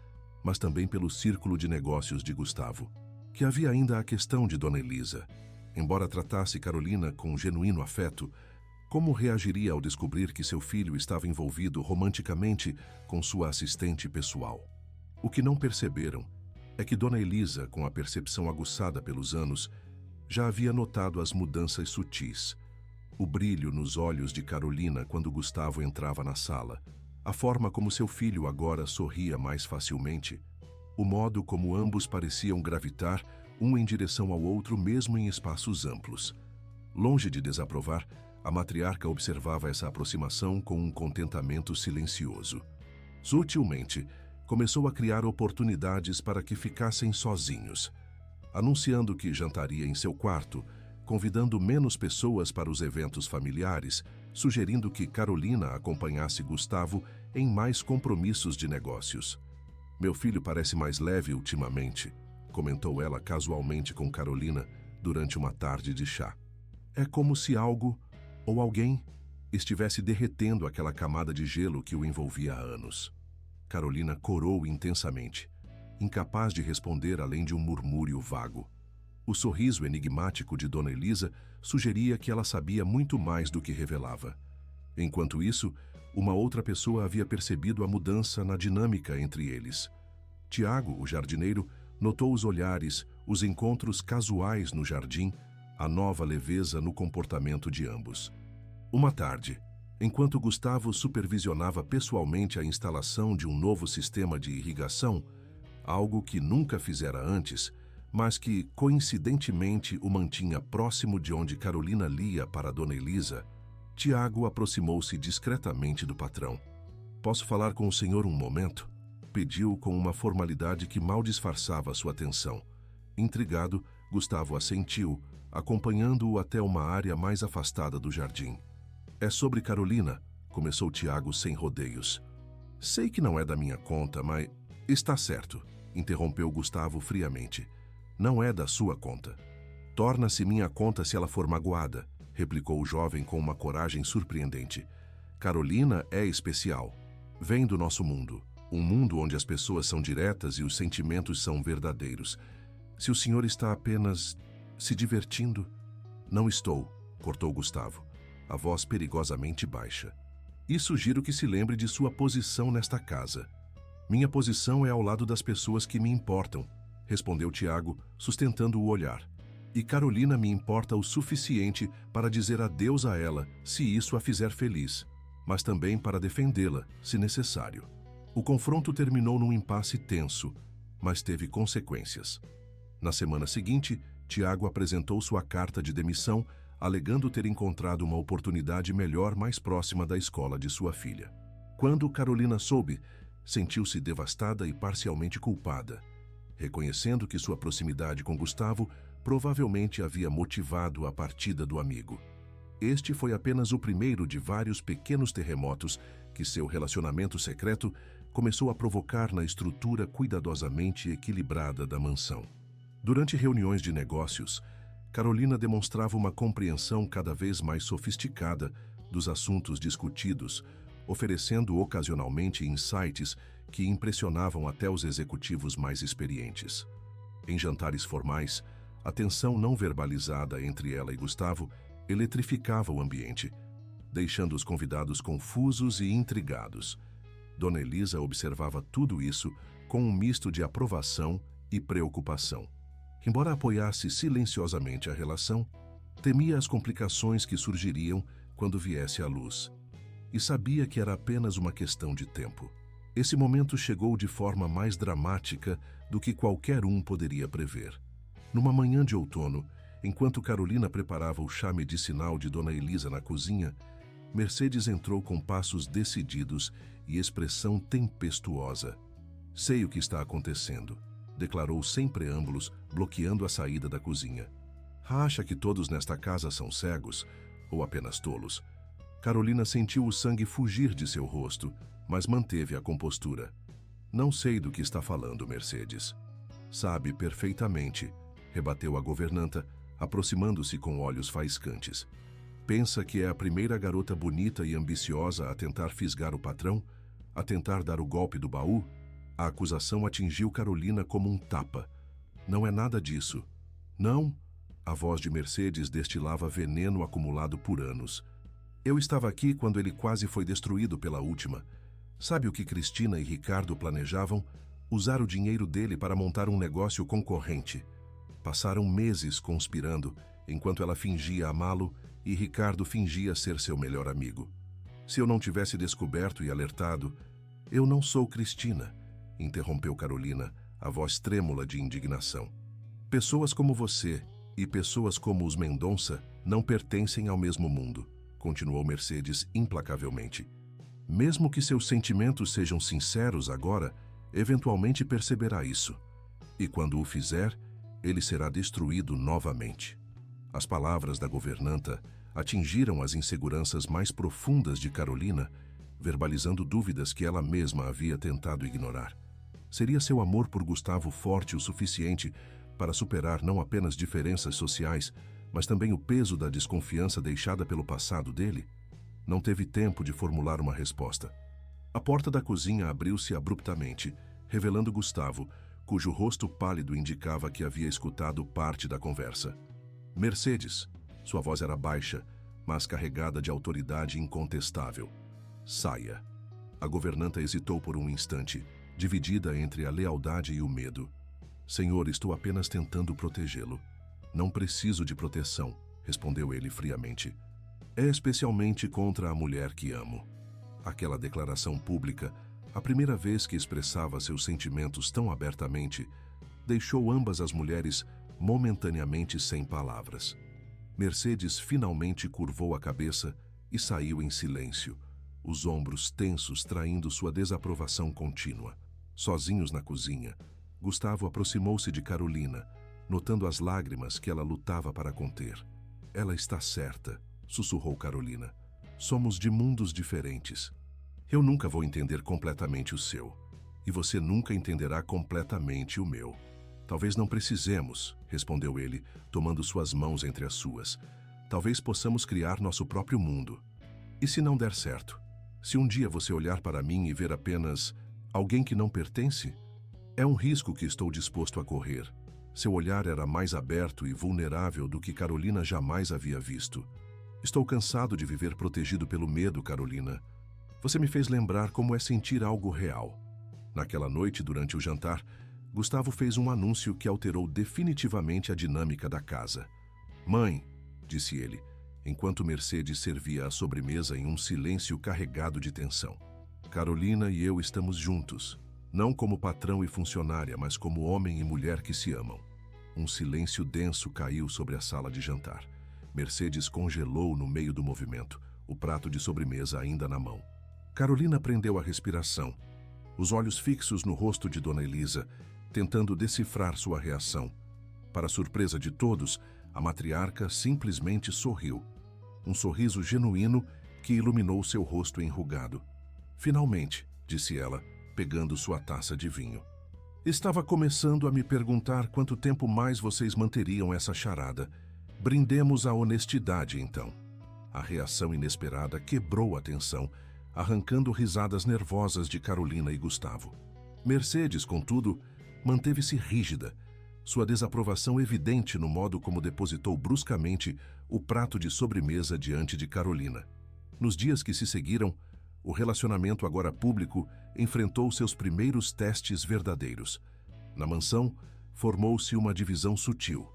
mas também pelo círculo de negócios de Gustavo. Que havia ainda a questão de Dona Elisa. Embora tratasse Carolina com genuíno afeto, como reagiria ao descobrir que seu filho estava envolvido romanticamente com sua assistente pessoal? O que não perceberam é que Dona Elisa, com a percepção aguçada pelos anos, já havia notado as mudanças sutis. O brilho nos olhos de Carolina quando Gustavo entrava na sala, a forma como seu filho agora sorria mais facilmente, o modo como ambos pareciam gravitar um em direção ao outro mesmo em espaços amplos. Longe de desaprovar, a matriarca observava essa aproximação com um contentamento silencioso. Sutilmente, começou a criar oportunidades para que ficassem sozinhos, anunciando que jantaria em seu quarto, convidando menos pessoas para os eventos familiares, sugerindo que Carolina acompanhasse Gustavo em mais compromissos de negócios. Meu filho parece mais leve ultimamente, comentou ela casualmente com Carolina durante uma tarde de chá. É como se algo ou alguém estivesse derretendo aquela camada de gelo que o envolvia há anos. Carolina corou intensamente, incapaz de responder além de um murmúrio vago. O sorriso enigmático de Dona Elisa sugeria que ela sabia muito mais do que revelava. Enquanto isso, uma outra pessoa havia percebido a mudança na dinâmica entre eles. Tiago, o jardineiro, notou os olhares, os encontros casuais no jardim, a nova leveza no comportamento de ambos. Uma tarde, enquanto Gustavo supervisionava pessoalmente a instalação de um novo sistema de irrigação, algo que nunca fizera antes, mas que, coincidentemente, o mantinha próximo de onde Carolina lia para Dona Elisa, Tiago aproximou-se discretamente do patrão. "Posso falar com o senhor um momento?" Pediu com uma formalidade que mal disfarçava sua tensão. Intrigado, Gustavo assentiu, acompanhando-o até uma área mais afastada do jardim. "É sobre Carolina", começou Tiago sem rodeios. "Sei que não é da minha conta, mas..." "Está certo", interrompeu Gustavo friamente. "Não é da sua conta. Torna-se minha conta se ela for magoada", replicou o jovem com uma coragem surpreendente. "Carolina é especial. Vem do nosso mundo. Um mundo onde as pessoas são diretas e os sentimentos são verdadeiros. Se o senhor está apenas se divertindo..." "Não estou", cortou Gustavo, a voz perigosamente baixa. "E sugiro que se lembre de sua posição nesta casa." "Minha posição é ao lado das pessoas que me importam", respondeu Tiago, sustentando o olhar. "E Carolina me importa o suficiente para dizer adeus a ela, se isso a fizer feliz, mas também para defendê-la, se necessário." O confronto terminou num impasse tenso, mas teve consequências. Na semana seguinte, Tiago apresentou sua carta de demissão, alegando ter encontrado uma oportunidade melhor mais próxima da escola de sua filha. Quando Carolina soube, sentiu-se devastada e parcialmente culpada, reconhecendo que sua proximidade com Gustavo provavelmente havia motivado a partida do amigo. Este foi apenas o primeiro de vários pequenos terremotos que seu relacionamento secreto começou a provocar na estrutura cuidadosamente equilibrada da mansão. Durante reuniões de negócios, Carolina demonstrava uma compreensão cada vez mais sofisticada dos assuntos discutidos, oferecendo ocasionalmente insights que impressionavam até os executivos mais experientes. Em jantares formais, a tensão não verbalizada entre ela e Gustavo eletrificava o ambiente, deixando os convidados confusos e intrigados. Dona Elisa observava tudo isso com um misto de aprovação e preocupação. Embora apoiasse silenciosamente a relação, temia as complicações que surgiriam quando viesse à luz, e sabia que era apenas uma questão de tempo. Esse momento chegou de forma mais dramática do que qualquer um poderia prever. Numa manhã de outono, enquanto Carolina preparava o chá medicinal de Dona Elisa na cozinha, Mercedes entrou com passos decididos e expressão tempestuosa. "Sei o que está acontecendo", declarou sem preâmbulos, bloqueando a saída da cozinha. "Acha que todos nesta casa são cegos? Ou apenas tolos?" Carolina sentiu o sangue fugir de seu rosto, mas manteve a compostura. "Não sei do que está falando, Mercedes." "Sabe perfeitamente", rebateu a governanta, aproximando-se com olhos faiscantes. "Pensa que é a primeira garota bonita e ambiciosa a tentar fisgar o patrão? A tentar dar o golpe do baú?" A acusação atingiu Carolina como um tapa. "Não é nada disso." "Não?" A voz de Mercedes destilava veneno acumulado por anos. "Eu estava aqui quando ele quase foi destruído pela última. Sabe o que Cristina e Ricardo planejavam? Usar o dinheiro dele para montar um negócio concorrente. Passaram meses conspirando, enquanto ela fingia amá-lo e Ricardo fingia ser seu melhor amigo. Se eu não tivesse descoberto e alertado..." "Eu não sou Cristina", interrompeu Carolina, a voz trêmula de indignação. "Pessoas como você e pessoas como os Mendonça não pertencem ao mesmo mundo", continuou Mercedes implacavelmente. "Mesmo que seus sentimentos sejam sinceros agora, eventualmente perceberá isso. E quando o fizer, ele será destruído novamente." As palavras da governanta atingiram as inseguranças mais profundas de Carolina, verbalizando dúvidas que ela mesma havia tentado ignorar. Seria seu amor por Gustavo forte o suficiente para superar não apenas diferenças sociais, mas também o peso da desconfiança deixada pelo passado dele? Não teve tempo de formular uma resposta. A porta da cozinha abriu-se abruptamente, revelando Gustavo, cujo rosto pálido indicava que havia escutado parte da conversa. Mercedes. Sua voz era baixa, mas carregada de autoridade incontestável. Saia. A governanta hesitou por um instante, dividida entre a lealdade e o medo. Senhor, estou apenas tentando protegê-lo. Não preciso de proteção, respondeu ele friamente. É especialmente contra a mulher que amo. Aquela declaração pública, a primeira vez que expressava seus sentimentos tão abertamente, deixou ambas as mulheres momentaneamente sem palavras. Mercedes finalmente curvou a cabeça e saiu em silêncio, os ombros tensos traindo sua desaprovação contínua. Sozinhos na cozinha, Gustavo aproximou-se de Carolina, notando as lágrimas que ela lutava para conter. Ela está certa, sussurrou Carolina. Somos de mundos diferentes. Eu nunca vou entender completamente o seu, e você nunca entenderá completamente o meu. Talvez não precisemos, respondeu ele, tomando suas mãos entre as suas. Talvez possamos criar nosso próprio mundo. E se não der certo? Se um dia você olhar para mim e ver apenas alguém que não pertence? É um risco que estou disposto a correr. Seu olhar era mais aberto e vulnerável do que Carolina jamais havia visto. Estou cansado de viver protegido pelo medo, Carolina. Você me fez lembrar como é sentir algo real. Naquela noite, durante o jantar, Gustavo fez um anúncio que alterou definitivamente a dinâmica da casa. Mãe, disse ele, enquanto Mercedes servia a sobremesa em um silêncio carregado de tensão. Carolina e eu estamos juntos, não como patrão e funcionária, mas como homem e mulher que se amam. Um silêncio denso caiu sobre a sala de jantar. Mercedes congelou no meio do movimento, o prato de sobremesa ainda na mão. Carolina prendeu a respiração, os olhos fixos no rosto de Dona Elisa, tentando decifrar sua reação. Para surpresa de todos, a matriarca simplesmente sorriu. Um sorriso genuíno que iluminou seu rosto enrugado. Finalmente, disse ela, pegando sua taça de vinho. Estava começando a me perguntar quanto tempo mais vocês manteriam essa charada. Brindemos à honestidade, então. A reação inesperada quebrou a tensão, arrancando risadas nervosas de Carolina e Gustavo. Mercedes, contudo, manteve-se rígida, sua desaprovação evidente no modo como depositou bruscamente o prato de sobremesa diante de Carolina. Nos dias que se seguiram, o relacionamento agora público enfrentou seus primeiros testes verdadeiros. Na mansão, formou-se uma divisão sutil.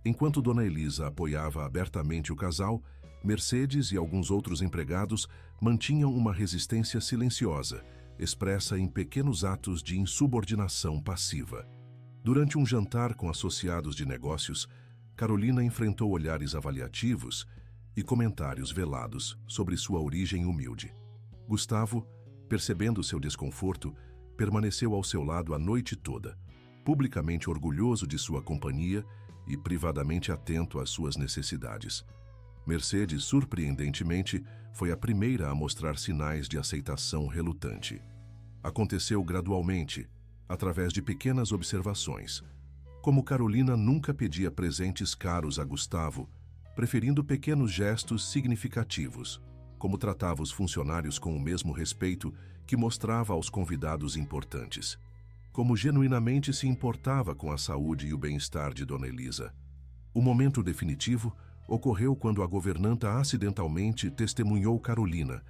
Enquanto Dona Elisa apoiava abertamente o casal, Mercedes e alguns outros empregados mantinham uma resistência silenciosa, expressa em pequenos atos de insubordinação passiva. Durante um jantar com associados de negócios, Carolina enfrentou olhares avaliativos e comentários velados sobre sua origem humilde. Gustavo, percebendo seu desconforto, permaneceu ao seu lado a noite toda, publicamente orgulhoso de sua companhia e privadamente atento às suas necessidades. Mercedes, surpreendentemente, foi a primeira a mostrar sinais de aceitação relutante. Aconteceu gradualmente, através de pequenas observações. Como Carolina nunca pedia presentes caros a Gustavo, preferindo pequenos gestos significativos, como tratava os funcionários com o mesmo respeito que mostrava aos convidados importantes. Como genuinamente se importava com a saúde e o bem-estar de Dona Elisa. O momento definitivo ocorreu quando a governanta acidentalmente testemunhou Carolina,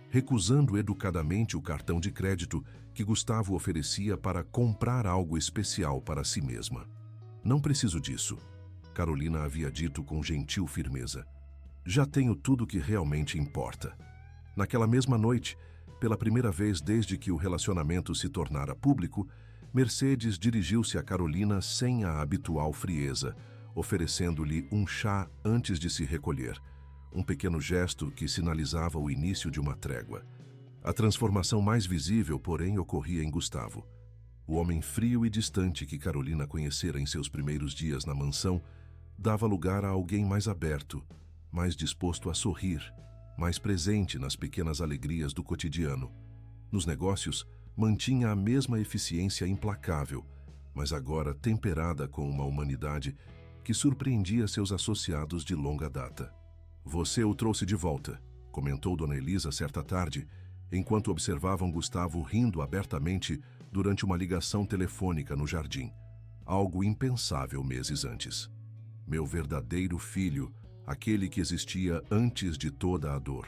recusando educadamente o cartão de crédito que Gustavo oferecia para comprar algo especial para si mesma. Não preciso disso, Carolina havia dito com gentil firmeza. Já tenho tudo que realmente importa. Naquela mesma noite, pela primeira vez desde que o relacionamento se tornara público, Mercedes dirigiu-se a Carolina sem a habitual frieza, oferecendo-lhe um chá antes de se recolher, um pequeno gesto que sinalizava o início de uma trégua. A transformação mais visível, porém, ocorria em Gustavo. O homem frio e distante que Carolina conhecera em seus primeiros dias na mansão dava lugar a alguém mais aberto, mais disposto a sorrir, mais presente nas pequenas alegrias do cotidiano. Nos negócios, mantinha a mesma eficiência implacável, mas agora temperada com uma humanidade que surpreendia seus associados de longa data. Você o trouxe de volta, comentou Dona Elisa certa tarde, enquanto observavam Gustavo rindo abertamente durante uma ligação telefônica no jardim, algo impensável meses antes. Meu verdadeiro filho, aquele que existia antes de toda a dor.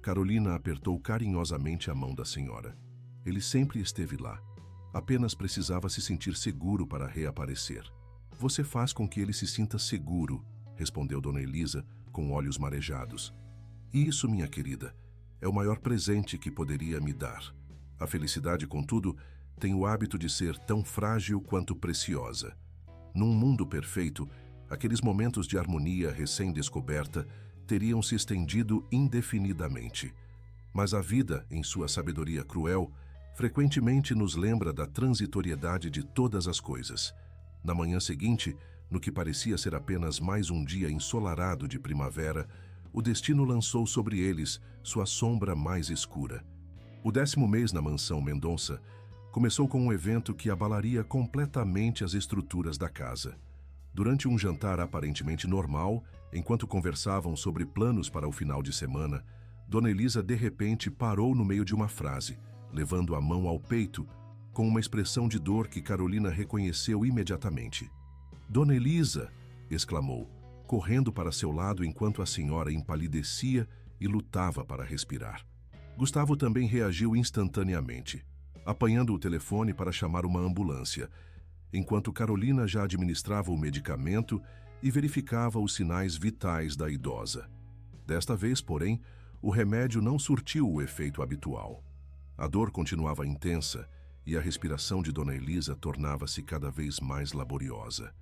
Carolina apertou carinhosamente a mão da senhora. Ele sempre esteve lá. Apenas precisava se sentir seguro para reaparecer. Você faz com que ele se sinta seguro, respondeu Dona Elisa, com olhos marejados. Isso, minha querida, é o maior presente que poderia me dar. A felicidade, contudo, tem o hábito de ser tão frágil quanto preciosa. Num mundo perfeito, aqueles momentos de harmonia recém-descoberta teriam se estendido indefinidamente. Mas a vida, em sua sabedoria cruel, frequentemente nos lembra da transitoriedade de todas as coisas. Na manhã seguinte, no que parecia ser apenas mais um dia ensolarado de primavera, o destino lançou sobre eles sua sombra mais escura. O 10º mês na mansão Mendonça começou com um evento que abalaria completamente as estruturas da casa. Durante um jantar aparentemente normal, enquanto conversavam sobre planos para o final de semana, Dona Elisa de repente parou no meio de uma frase, levando a mão ao peito, com uma expressão de dor que Carolina reconheceu imediatamente. Dona Elisa! Exclamou, correndo para seu lado enquanto a senhora empalidecia e lutava para respirar. Gustavo também reagiu instantaneamente, apanhando o telefone para chamar uma ambulância, enquanto Carolina já administrava o medicamento e verificava os sinais vitais da idosa. Desta vez, porém, o remédio não surtiu o efeito habitual. A dor continuava intensa e a respiração de Dona Elisa tornava-se cada vez mais laboriosa.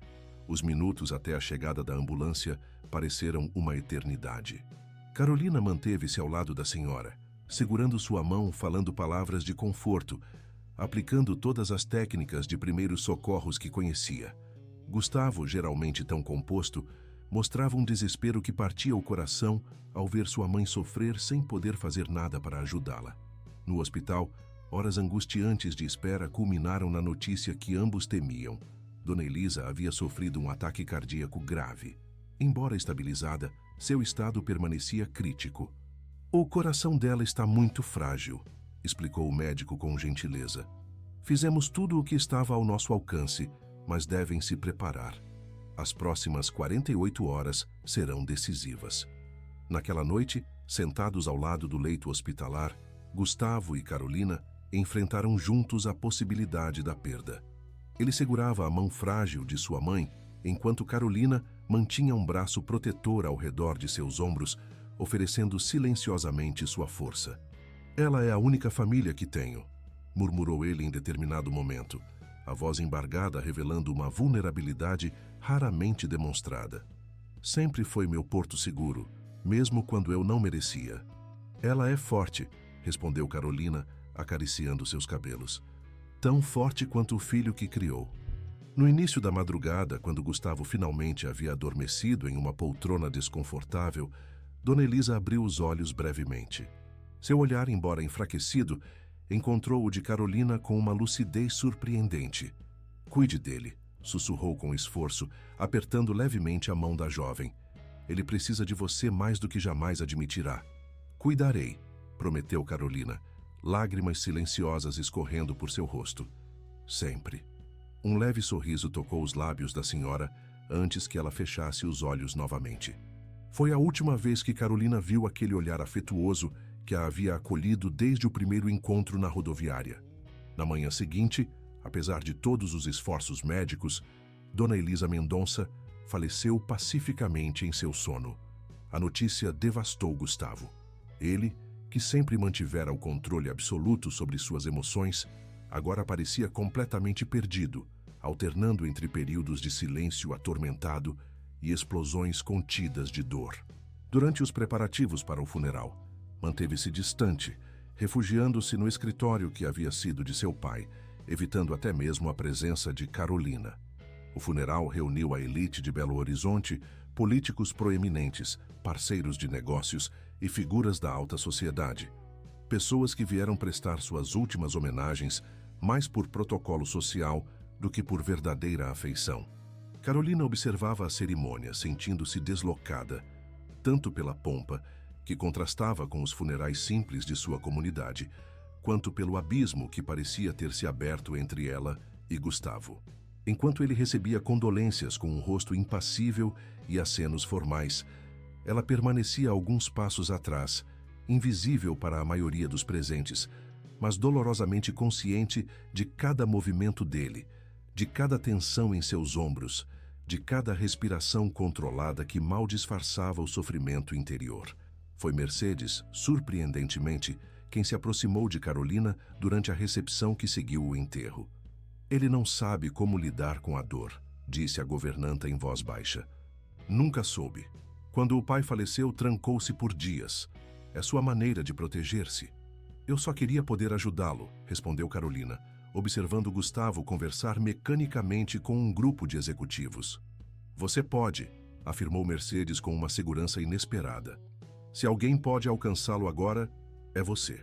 Os minutos até a chegada da ambulância pareceram uma eternidade. Carolina manteve-se ao lado da senhora, segurando sua mão, falando palavras de conforto, aplicando todas as técnicas de primeiros socorros que conhecia. Gustavo, geralmente tão composto, mostrava um desespero que partia o coração ao ver sua mãe sofrer sem poder fazer nada para ajudá-la. No hospital, horas angustiantes de espera culminaram na notícia que ambos temiam. Dona Elisa havia sofrido um ataque cardíaco grave. Embora estabilizada, seu estado permanecia crítico. O coração dela está muito frágil, explicou o médico com gentileza. Fizemos tudo o que estava ao nosso alcance, mas devem se preparar. As próximas 48 horas serão decisivas. Naquela noite, sentados ao lado do leito hospitalar, Gustavo e Carolina enfrentaram juntos a possibilidade da perda. Ele segurava a mão frágil de sua mãe, enquanto Carolina mantinha um braço protetor ao redor de seus ombros, oferecendo silenciosamente sua força. Ela é a única família que tenho, murmurou ele em determinado momento, a voz embargada revelando uma vulnerabilidade raramente demonstrada. Sempre foi meu porto seguro, mesmo quando eu não merecia. Ela é forte, respondeu Carolina, acariciando seus cabelos. Tão forte quanto o filho que criou. No início da madrugada, quando Gustavo finalmente havia adormecido em uma poltrona desconfortável, Dona Elisa abriu os olhos brevemente. Seu olhar, embora enfraquecido, encontrou o de Carolina com uma lucidez surpreendente. Cuide dele, sussurrou com esforço, apertando levemente a mão da jovem. Ele precisa de você mais do que jamais admitirá. Cuidarei, prometeu Carolina, lágrimas silenciosas escorrendo por seu rosto. Sempre. Um leve sorriso tocou os lábios da senhora antes que ela fechasse os olhos novamente. Foi a última vez que Carolina viu aquele olhar afetuoso que a havia acolhido desde o primeiro encontro na rodoviária. Na manhã seguinte, apesar de todos os esforços médicos, Dona Elisa Mendonça faleceu pacificamente em seu sono. A notícia devastou Gustavo. Ele, que sempre mantivera o controle absoluto sobre suas emoções, agora parecia completamente perdido, alternando entre períodos de silêncio atormentado e explosões contidas de dor. Durante os preparativos para o funeral, manteve-se distante, refugiando-se no escritório que havia sido de seu pai, evitando até mesmo a presença de Carolina. O funeral reuniu a elite de Belo Horizonte, políticos proeminentes, parceiros de negócios e figuras da alta sociedade. Pessoas que vieram prestar suas últimas homenagens mais por protocolo social do que por verdadeira afeição. Carolina observava a cerimônia, sentindo-se deslocada, tanto pela pompa, que contrastava com os funerais simples de sua comunidade, quanto pelo abismo que parecia ter se aberto entre ela e Gustavo. Enquanto ele recebia condolências com um rosto impassível e acenos formais, ela permanecia alguns passos atrás, invisível para a maioria dos presentes, mas dolorosamente consciente de cada movimento dele, de cada tensão em seus ombros, de cada respiração controlada que mal disfarçava o sofrimento interior. Foi Mercedes, surpreendentemente, quem se aproximou de Carolina durante a recepção que seguiu o enterro. Ele não sabe como lidar com a dor, disse a governanta em voz baixa. Nunca soube. Quando o pai faleceu, trancou-se por dias. É sua maneira de proteger-se. Eu só queria poder ajudá-lo, respondeu Carolina, observando Gustavo conversar mecanicamente com um grupo de executivos. Você pode, afirmou Mercedes com uma segurança inesperada. Se alguém pode alcançá-lo agora, é você.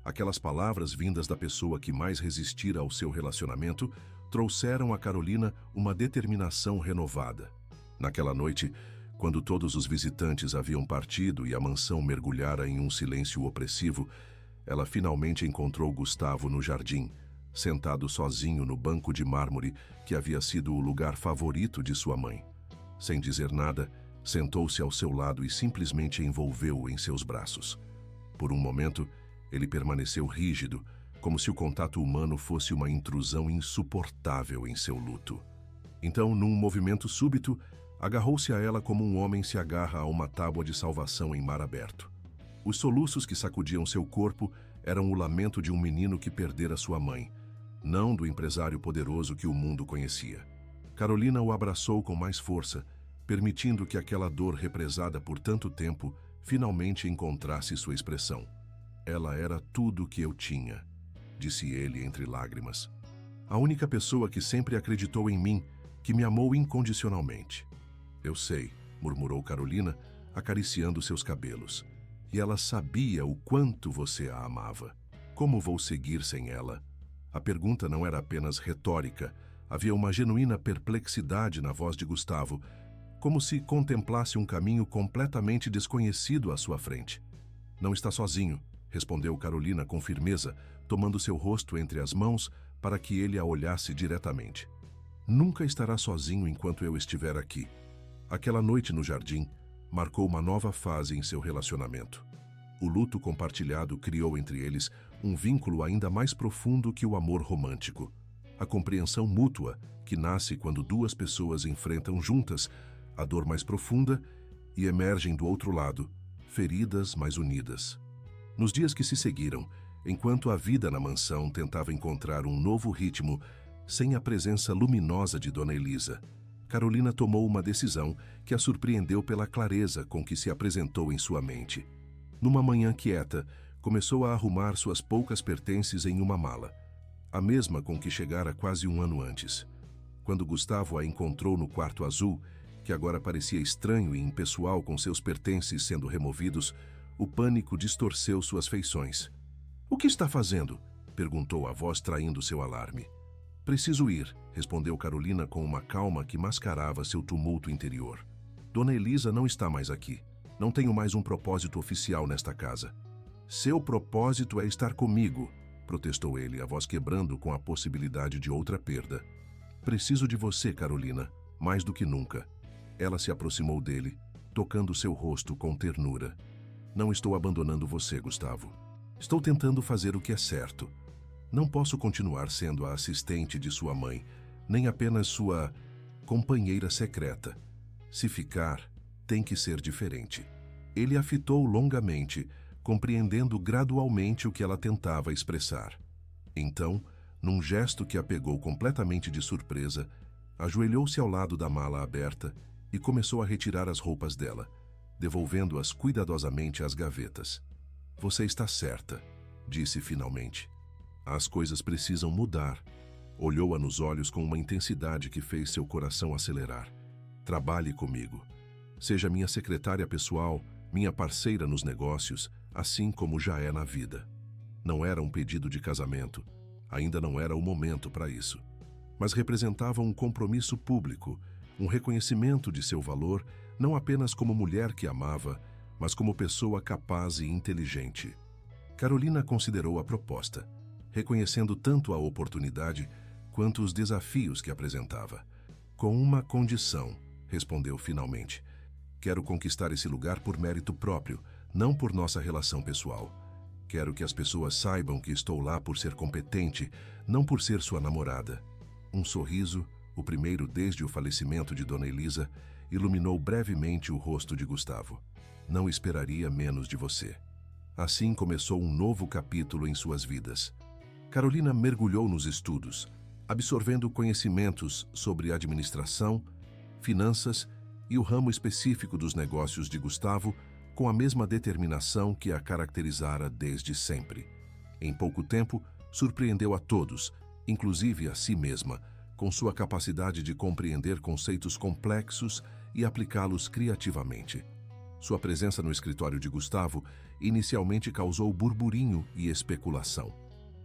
Aquelas palavras vindas da pessoa que mais resistira ao seu relacionamento trouxeram a Carolina uma determinação renovada. Naquela noite, quando todos os visitantes haviam partido e a mansão mergulhara em um silêncio opressivo, ela finalmente encontrou Gustavo no jardim, sentado sozinho no banco de mármore que havia sido o lugar favorito de sua mãe. Sem dizer nada, sentou-se ao seu lado e simplesmente envolveu-o em seus braços. Por um momento, ele permaneceu rígido, como se o contato humano fosse uma intrusão insuportável em seu luto. Então, num movimento súbito, agarrou-se a ela como um homem se agarra a uma tábua de salvação em mar aberto. Os soluços que sacudiam seu corpo eram o lamento de um menino que perdera sua mãe, não do empresário poderoso que o mundo conhecia. Carolina o abraçou com mais força, permitindo que aquela dor represada por tanto tempo finalmente encontrasse sua expressão. Ela era tudo o que eu tinha, disse ele entre lágrimas. A única pessoa que sempre acreditou em mim, que me amou incondicionalmente. Eu sei, murmurou Carolina, acariciando seus cabelos. E ela sabia o quanto você a amava. Como vou seguir sem ela? A pergunta não era apenas retórica. Havia uma genuína perplexidade na voz de Gustavo, como se contemplasse um caminho completamente desconhecido à sua frente. Não está sozinho, respondeu Carolina com firmeza, tomando seu rosto entre as mãos para que ele a olhasse diretamente. Nunca estará sozinho enquanto eu estiver aqui. Aquela noite no jardim marcou uma nova fase em seu relacionamento. O luto compartilhado criou entre eles um vínculo ainda mais profundo que o amor romântico. A compreensão mútua que nasce quando duas pessoas enfrentam juntas a dor mais profunda e emergem do outro lado, feridas, mas unidas. Nos dias que se seguiram, enquanto a vida na mansão tentava encontrar um novo ritmo, sem a presença luminosa de Dona Elisa, Carolina tomou uma decisão que a surpreendeu pela clareza com que se apresentou em sua mente. Numa manhã quieta, começou a arrumar suas poucas pertences em uma mala, a mesma com que chegara quase um ano antes. Quando Gustavo a encontrou no quarto azul, que agora parecia estranho e impessoal com seus pertences sendo removidos, o pânico distorceu suas feições. "O que está fazendo?" perguntou a voz traindo seu alarme. "Preciso ir", respondeu Carolina com uma calma que mascarava seu tumulto interior. "Dona Elisa não está mais aqui. Não tenho mais um propósito oficial nesta casa." "Seu propósito é estar comigo", protestou ele, a voz quebrando com a possibilidade de outra perda. "Preciso de você, Carolina, mais do que nunca." Ela se aproximou dele, tocando seu rosto com ternura. "Não estou abandonando você, Gustavo. Estou tentando fazer o que é certo. Não posso continuar sendo a assistente de sua mãe, nem apenas sua companheira secreta. Se ficar, tem que ser diferente." Ele a fitou longamente, compreendendo gradualmente o que ela tentava expressar. Então, num gesto que a pegou completamente de surpresa, ajoelhou-se ao lado da mala aberta e começou a retirar as roupas dela, devolvendo-as cuidadosamente às gavetas. "Você está certa", disse finalmente. "As coisas precisam mudar." Olhou-a nos olhos com uma intensidade que fez seu coração acelerar. "Trabalhe comigo. Seja minha secretária pessoal, minha parceira nos negócios, assim como já é na vida." Não era um pedido de casamento, ainda não era o momento para isso, mas representava um compromisso público, um reconhecimento de seu valor, não apenas como mulher que amava, mas como pessoa capaz e inteligente. Carolina considerou a proposta, reconhecendo tanto a oportunidade quanto os desafios que apresentava. Com uma condição, respondeu finalmente. Quero conquistar esse lugar por mérito próprio, não por nossa relação pessoal. Quero que as pessoas saibam que estou lá por ser competente, não por ser sua namorada. Um sorriso, o primeiro desde o falecimento de Dona Elisa, iluminou brevemente o rosto de Gustavo. Não esperaria menos de você. Assim começou um novo capítulo em suas vidas. Carolina mergulhou nos estudos, absorvendo conhecimentos sobre administração, finanças e o ramo específico dos negócios de Gustavo, com a mesma determinação que a caracterizara desde sempre. Em pouco tempo, surpreendeu a todos, inclusive a si mesma, com sua capacidade de compreender conceitos complexos e aplicá-los criativamente. Sua presença no escritório de Gustavo inicialmente causou burburinho e especulação.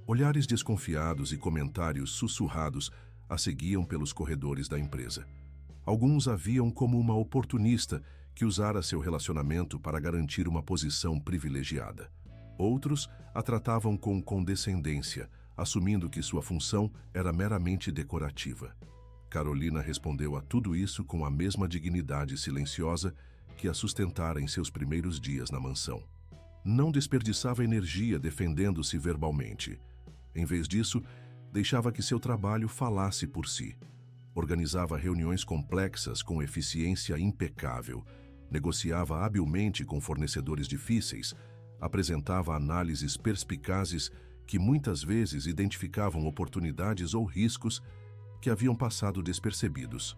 Olhares desconfiados e comentários sussurrados a seguiam pelos corredores da empresa. Alguns a viam como uma oportunista que usara seu relacionamento para garantir uma posição privilegiada. Outros a tratavam com condescendência, assumindo que sua função era meramente decorativa. Carolina respondeu a tudo isso com a mesma dignidade silenciosa que a sustentara em seus primeiros dias na mansão. Não desperdiçava energia defendendo-se verbalmente. Em vez disso, deixava que seu trabalho falasse por si. Organizava reuniões complexas com eficiência impecável, negociava habilmente com fornecedores difíceis, apresentava análises perspicazes que muitas vezes identificavam oportunidades ou riscos que haviam passado despercebidos.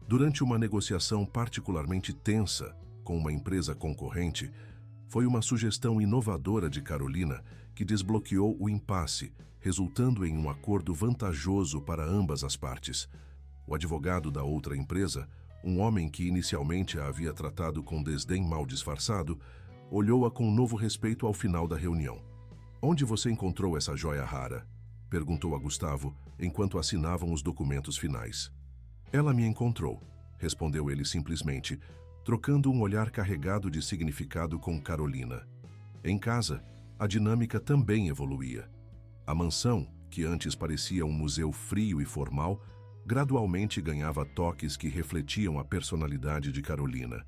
Durante uma negociação particularmente tensa com uma empresa concorrente, foi uma sugestão inovadora de Carolina que desbloqueou o impasse, resultando em um acordo vantajoso para ambas as partes. O advogado da outra empresa, um homem que inicialmente a havia tratado com desdém mal disfarçado, olhou-a com novo respeito ao final da reunião. "Onde você encontrou essa joia rara?" perguntou a Gustavo, enquanto assinavam os documentos finais. "Ela me encontrou", respondeu ele simplesmente, trocando um olhar carregado de significado com Carolina. Em casa, a dinâmica também evoluía. A mansão, que antes parecia um museu frio e formal, gradualmente ganhava toques que refletiam a personalidade de Carolina.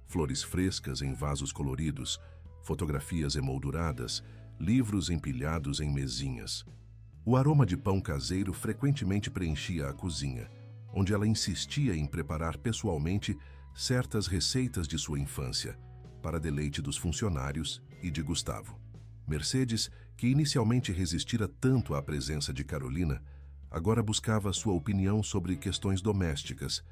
Flores frescas em vasos coloridos, fotografias emolduradas, livros empilhados em mesinhas. O aroma de pão caseiro frequentemente preenchia a cozinha, onde ela insistia em preparar pessoalmente certas receitas de sua infância, para deleite dos funcionários e de Gustavo. Mercedes, que inicialmente resistira tanto à presença de Carolina, agora buscava sua opinião sobre questões domésticas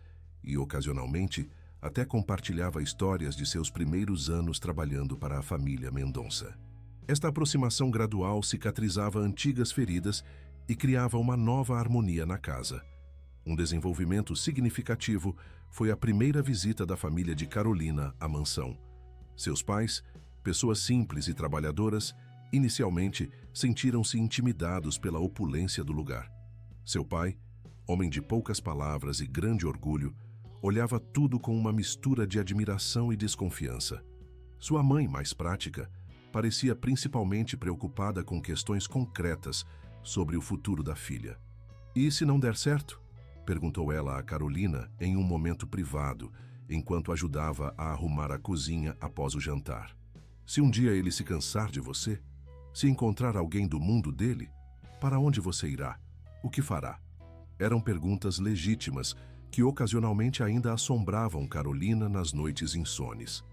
e, ocasionalmente, até compartilhava histórias de seus primeiros anos trabalhando para a família Mendonça. Esta aproximação gradual cicatrizava antigas feridas e criava uma nova harmonia na casa. Um desenvolvimento significativo foi a primeira visita da família de Carolina à mansão. Seus pais, pessoas simples e trabalhadoras, inicialmente sentiram-se intimidados pela opulência do lugar. Seu pai, homem de poucas palavras e grande orgulho, olhava tudo com uma mistura de admiração e desconfiança. Sua mãe, mais prática, parecia principalmente preocupada com questões concretas sobre o futuro da filha. "E se não der certo?" perguntou ela a Carolina em um momento privado, enquanto ajudava a arrumar a cozinha após o jantar. "Se um dia ele se cansar de você, se encontrar alguém do mundo dele, para onde você irá? O que fará?" Eram perguntas legítimas que ocasionalmente ainda assombravam Carolina nas noites insones.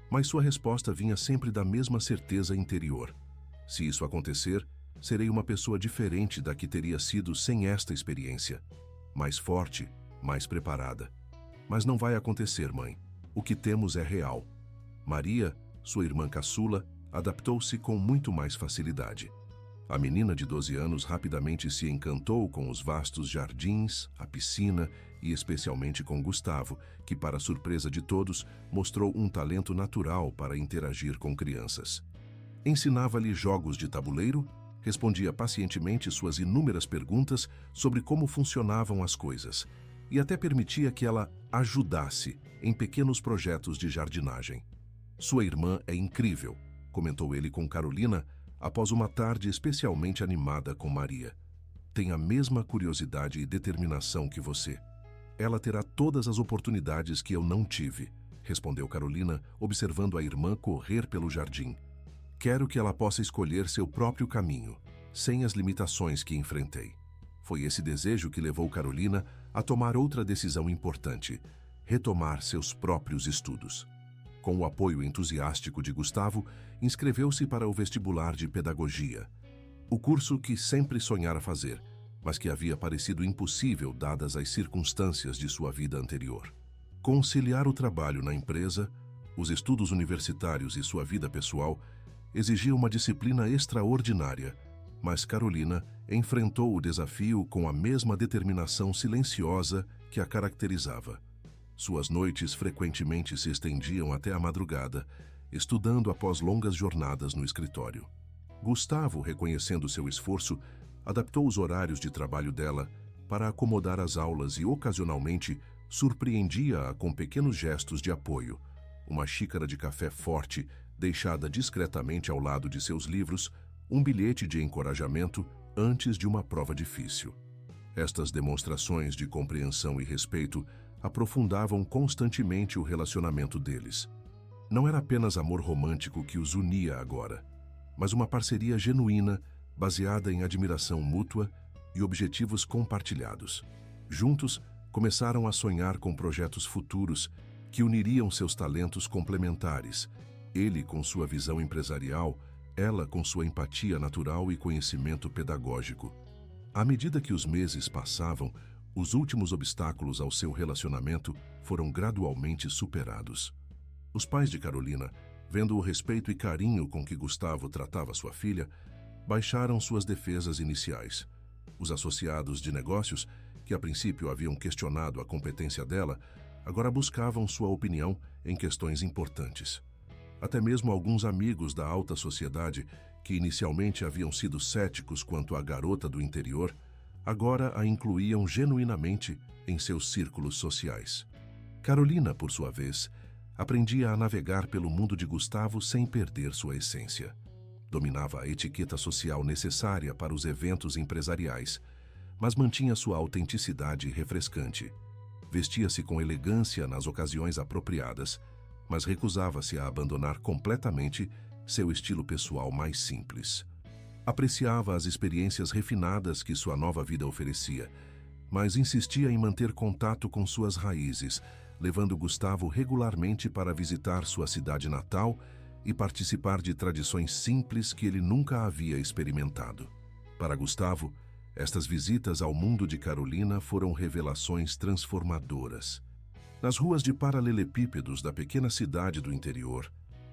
Mas sua resposta vinha sempre da mesma certeza interior. "Se isso acontecer, serei uma pessoa diferente da que teria sido sem esta experiência. Mais forte, mais preparada. Mas não vai acontecer, mãe. O que temos é real." Maria, sua irmã caçula, adaptou-se com muito mais facilidade. A menina de 12 anos rapidamente se encantou com os vastos jardins, a piscina e especialmente com Gustavo, que, para surpresa de todos, mostrou um talento natural para interagir com crianças. Ensinava-lhe jogos de tabuleiro, respondia pacientemente suas inúmeras perguntas sobre como funcionavam as coisas e até permitia que ela ajudasse em pequenos projetos de jardinagem. Sua irmã é incrível, comentou ele com Carolina após uma tarde especialmente animada com Maria. Tem a mesma curiosidade e determinação que você. Ela terá todas as oportunidades que eu não tive, respondeu Carolina, observando a irmã correr pelo jardim. Quero que ela possa escolher seu próprio caminho, sem as limitações que enfrentei. Foi esse desejo que levou Carolina a tomar outra decisão importante: retomar seus próprios estudos. Com o apoio entusiástico de Gustavo, inscreveu-se para o vestibular de pedagogia. O curso que sempre sonhara fazer, mas que havia parecido impossível dadas as circunstâncias de sua vida anterior. Conciliar o trabalho na empresa, os estudos universitários e sua vida pessoal exigia uma disciplina extraordinária, mas Carolina enfrentou o desafio com a mesma determinação silenciosa que a caracterizava. Suas noites frequentemente se estendiam até a madrugada, estudando após longas jornadas no escritório. Gustavo, reconhecendo seu esforço, adaptou os horários de trabalho dela para acomodar as aulas e, ocasionalmente, surpreendia-a com pequenos gestos de apoio. Uma xícara de café forte, deixada discretamente ao lado de seus livros, um bilhete de encorajamento antes de uma prova difícil. Estas demonstrações de compreensão e respeito aprofundavam constantemente o relacionamento deles. Não era apenas amor romântico que os unia agora, mas uma parceria genuína, baseada em admiração mútua e objetivos compartilhados. Juntos, começaram a sonhar com projetos futuros que uniriam seus talentos complementares, ele com sua visão empresarial, ela com sua empatia natural e conhecimento pedagógico. À medida que os meses passavam, os últimos obstáculos ao seu relacionamento foram gradualmente superados. Os pais de Carolina, vendo o respeito e carinho com que Gustavo tratava sua filha, baixaram suas defesas iniciais. Os associados de negócios, que a princípio haviam questionado a competência dela, agora buscavam sua opinião em questões importantes. Até mesmo alguns amigos da alta sociedade, que inicialmente haviam sido céticos quanto à garota do interior, agora a incluíam genuinamente em seus círculos sociais. Carolina, por sua vez, aprendia a navegar pelo mundo de Gustavo sem perder sua essência. Dominava a etiqueta social necessária para os eventos empresariais, mas mantinha sua autenticidade refrescante. Vestia-se com elegância nas ocasiões apropriadas, mas recusava-se a abandonar completamente seu estilo pessoal mais simples. Apreciava as experiências refinadas que sua nova vida oferecia, mas insistia em manter contato com suas raízes, levando Gustavo regularmente para visitar sua cidade natal e participar de tradições simples que ele nunca havia experimentado. Para Gustavo, estas visitas ao mundo de Carolina foram revelações transformadoras. Nas ruas de paralelepípedos da pequena cidade do interior,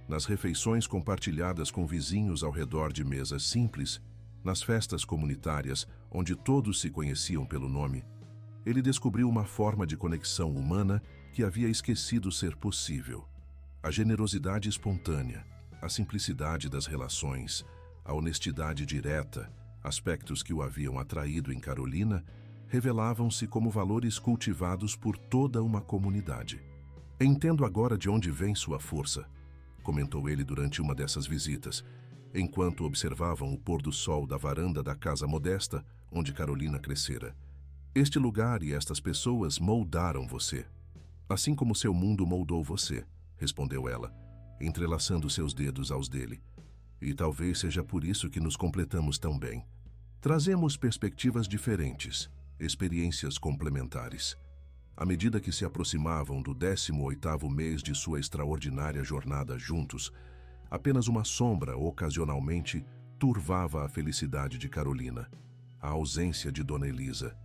nas refeições compartilhadas com vizinhos ao redor de mesas simples, nas festas comunitárias onde todos se conheciam pelo nome, ele descobriu uma forma de conexão humana que havia esquecido ser possível. A generosidade espontânea, a simplicidade das relações, a honestidade direta, aspectos que o haviam atraído em Carolina, revelavam-se como valores cultivados por toda uma comunidade. Entendo agora de onde vem sua força, comentou ele durante uma dessas visitas, enquanto observavam o pôr do sol da varanda da casa modesta onde Carolina crescera. Este lugar e estas pessoas moldaram você, assim como seu mundo moldou você, respondeu ela, entrelaçando seus dedos aos dele. E talvez seja por isso que nos completamos tão bem. Trazemos perspectivas diferentes, experiências complementares. À medida que se aproximavam do 18º mês de sua extraordinária jornada juntos, apenas uma sombra, ocasionalmente, turvava a felicidade de Carolina, a ausência de Dona Elisa.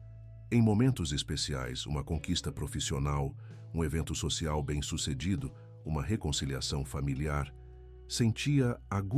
Em momentos especiais, uma conquista profissional, um evento social bem-sucedido, uma reconciliação familiar, sentia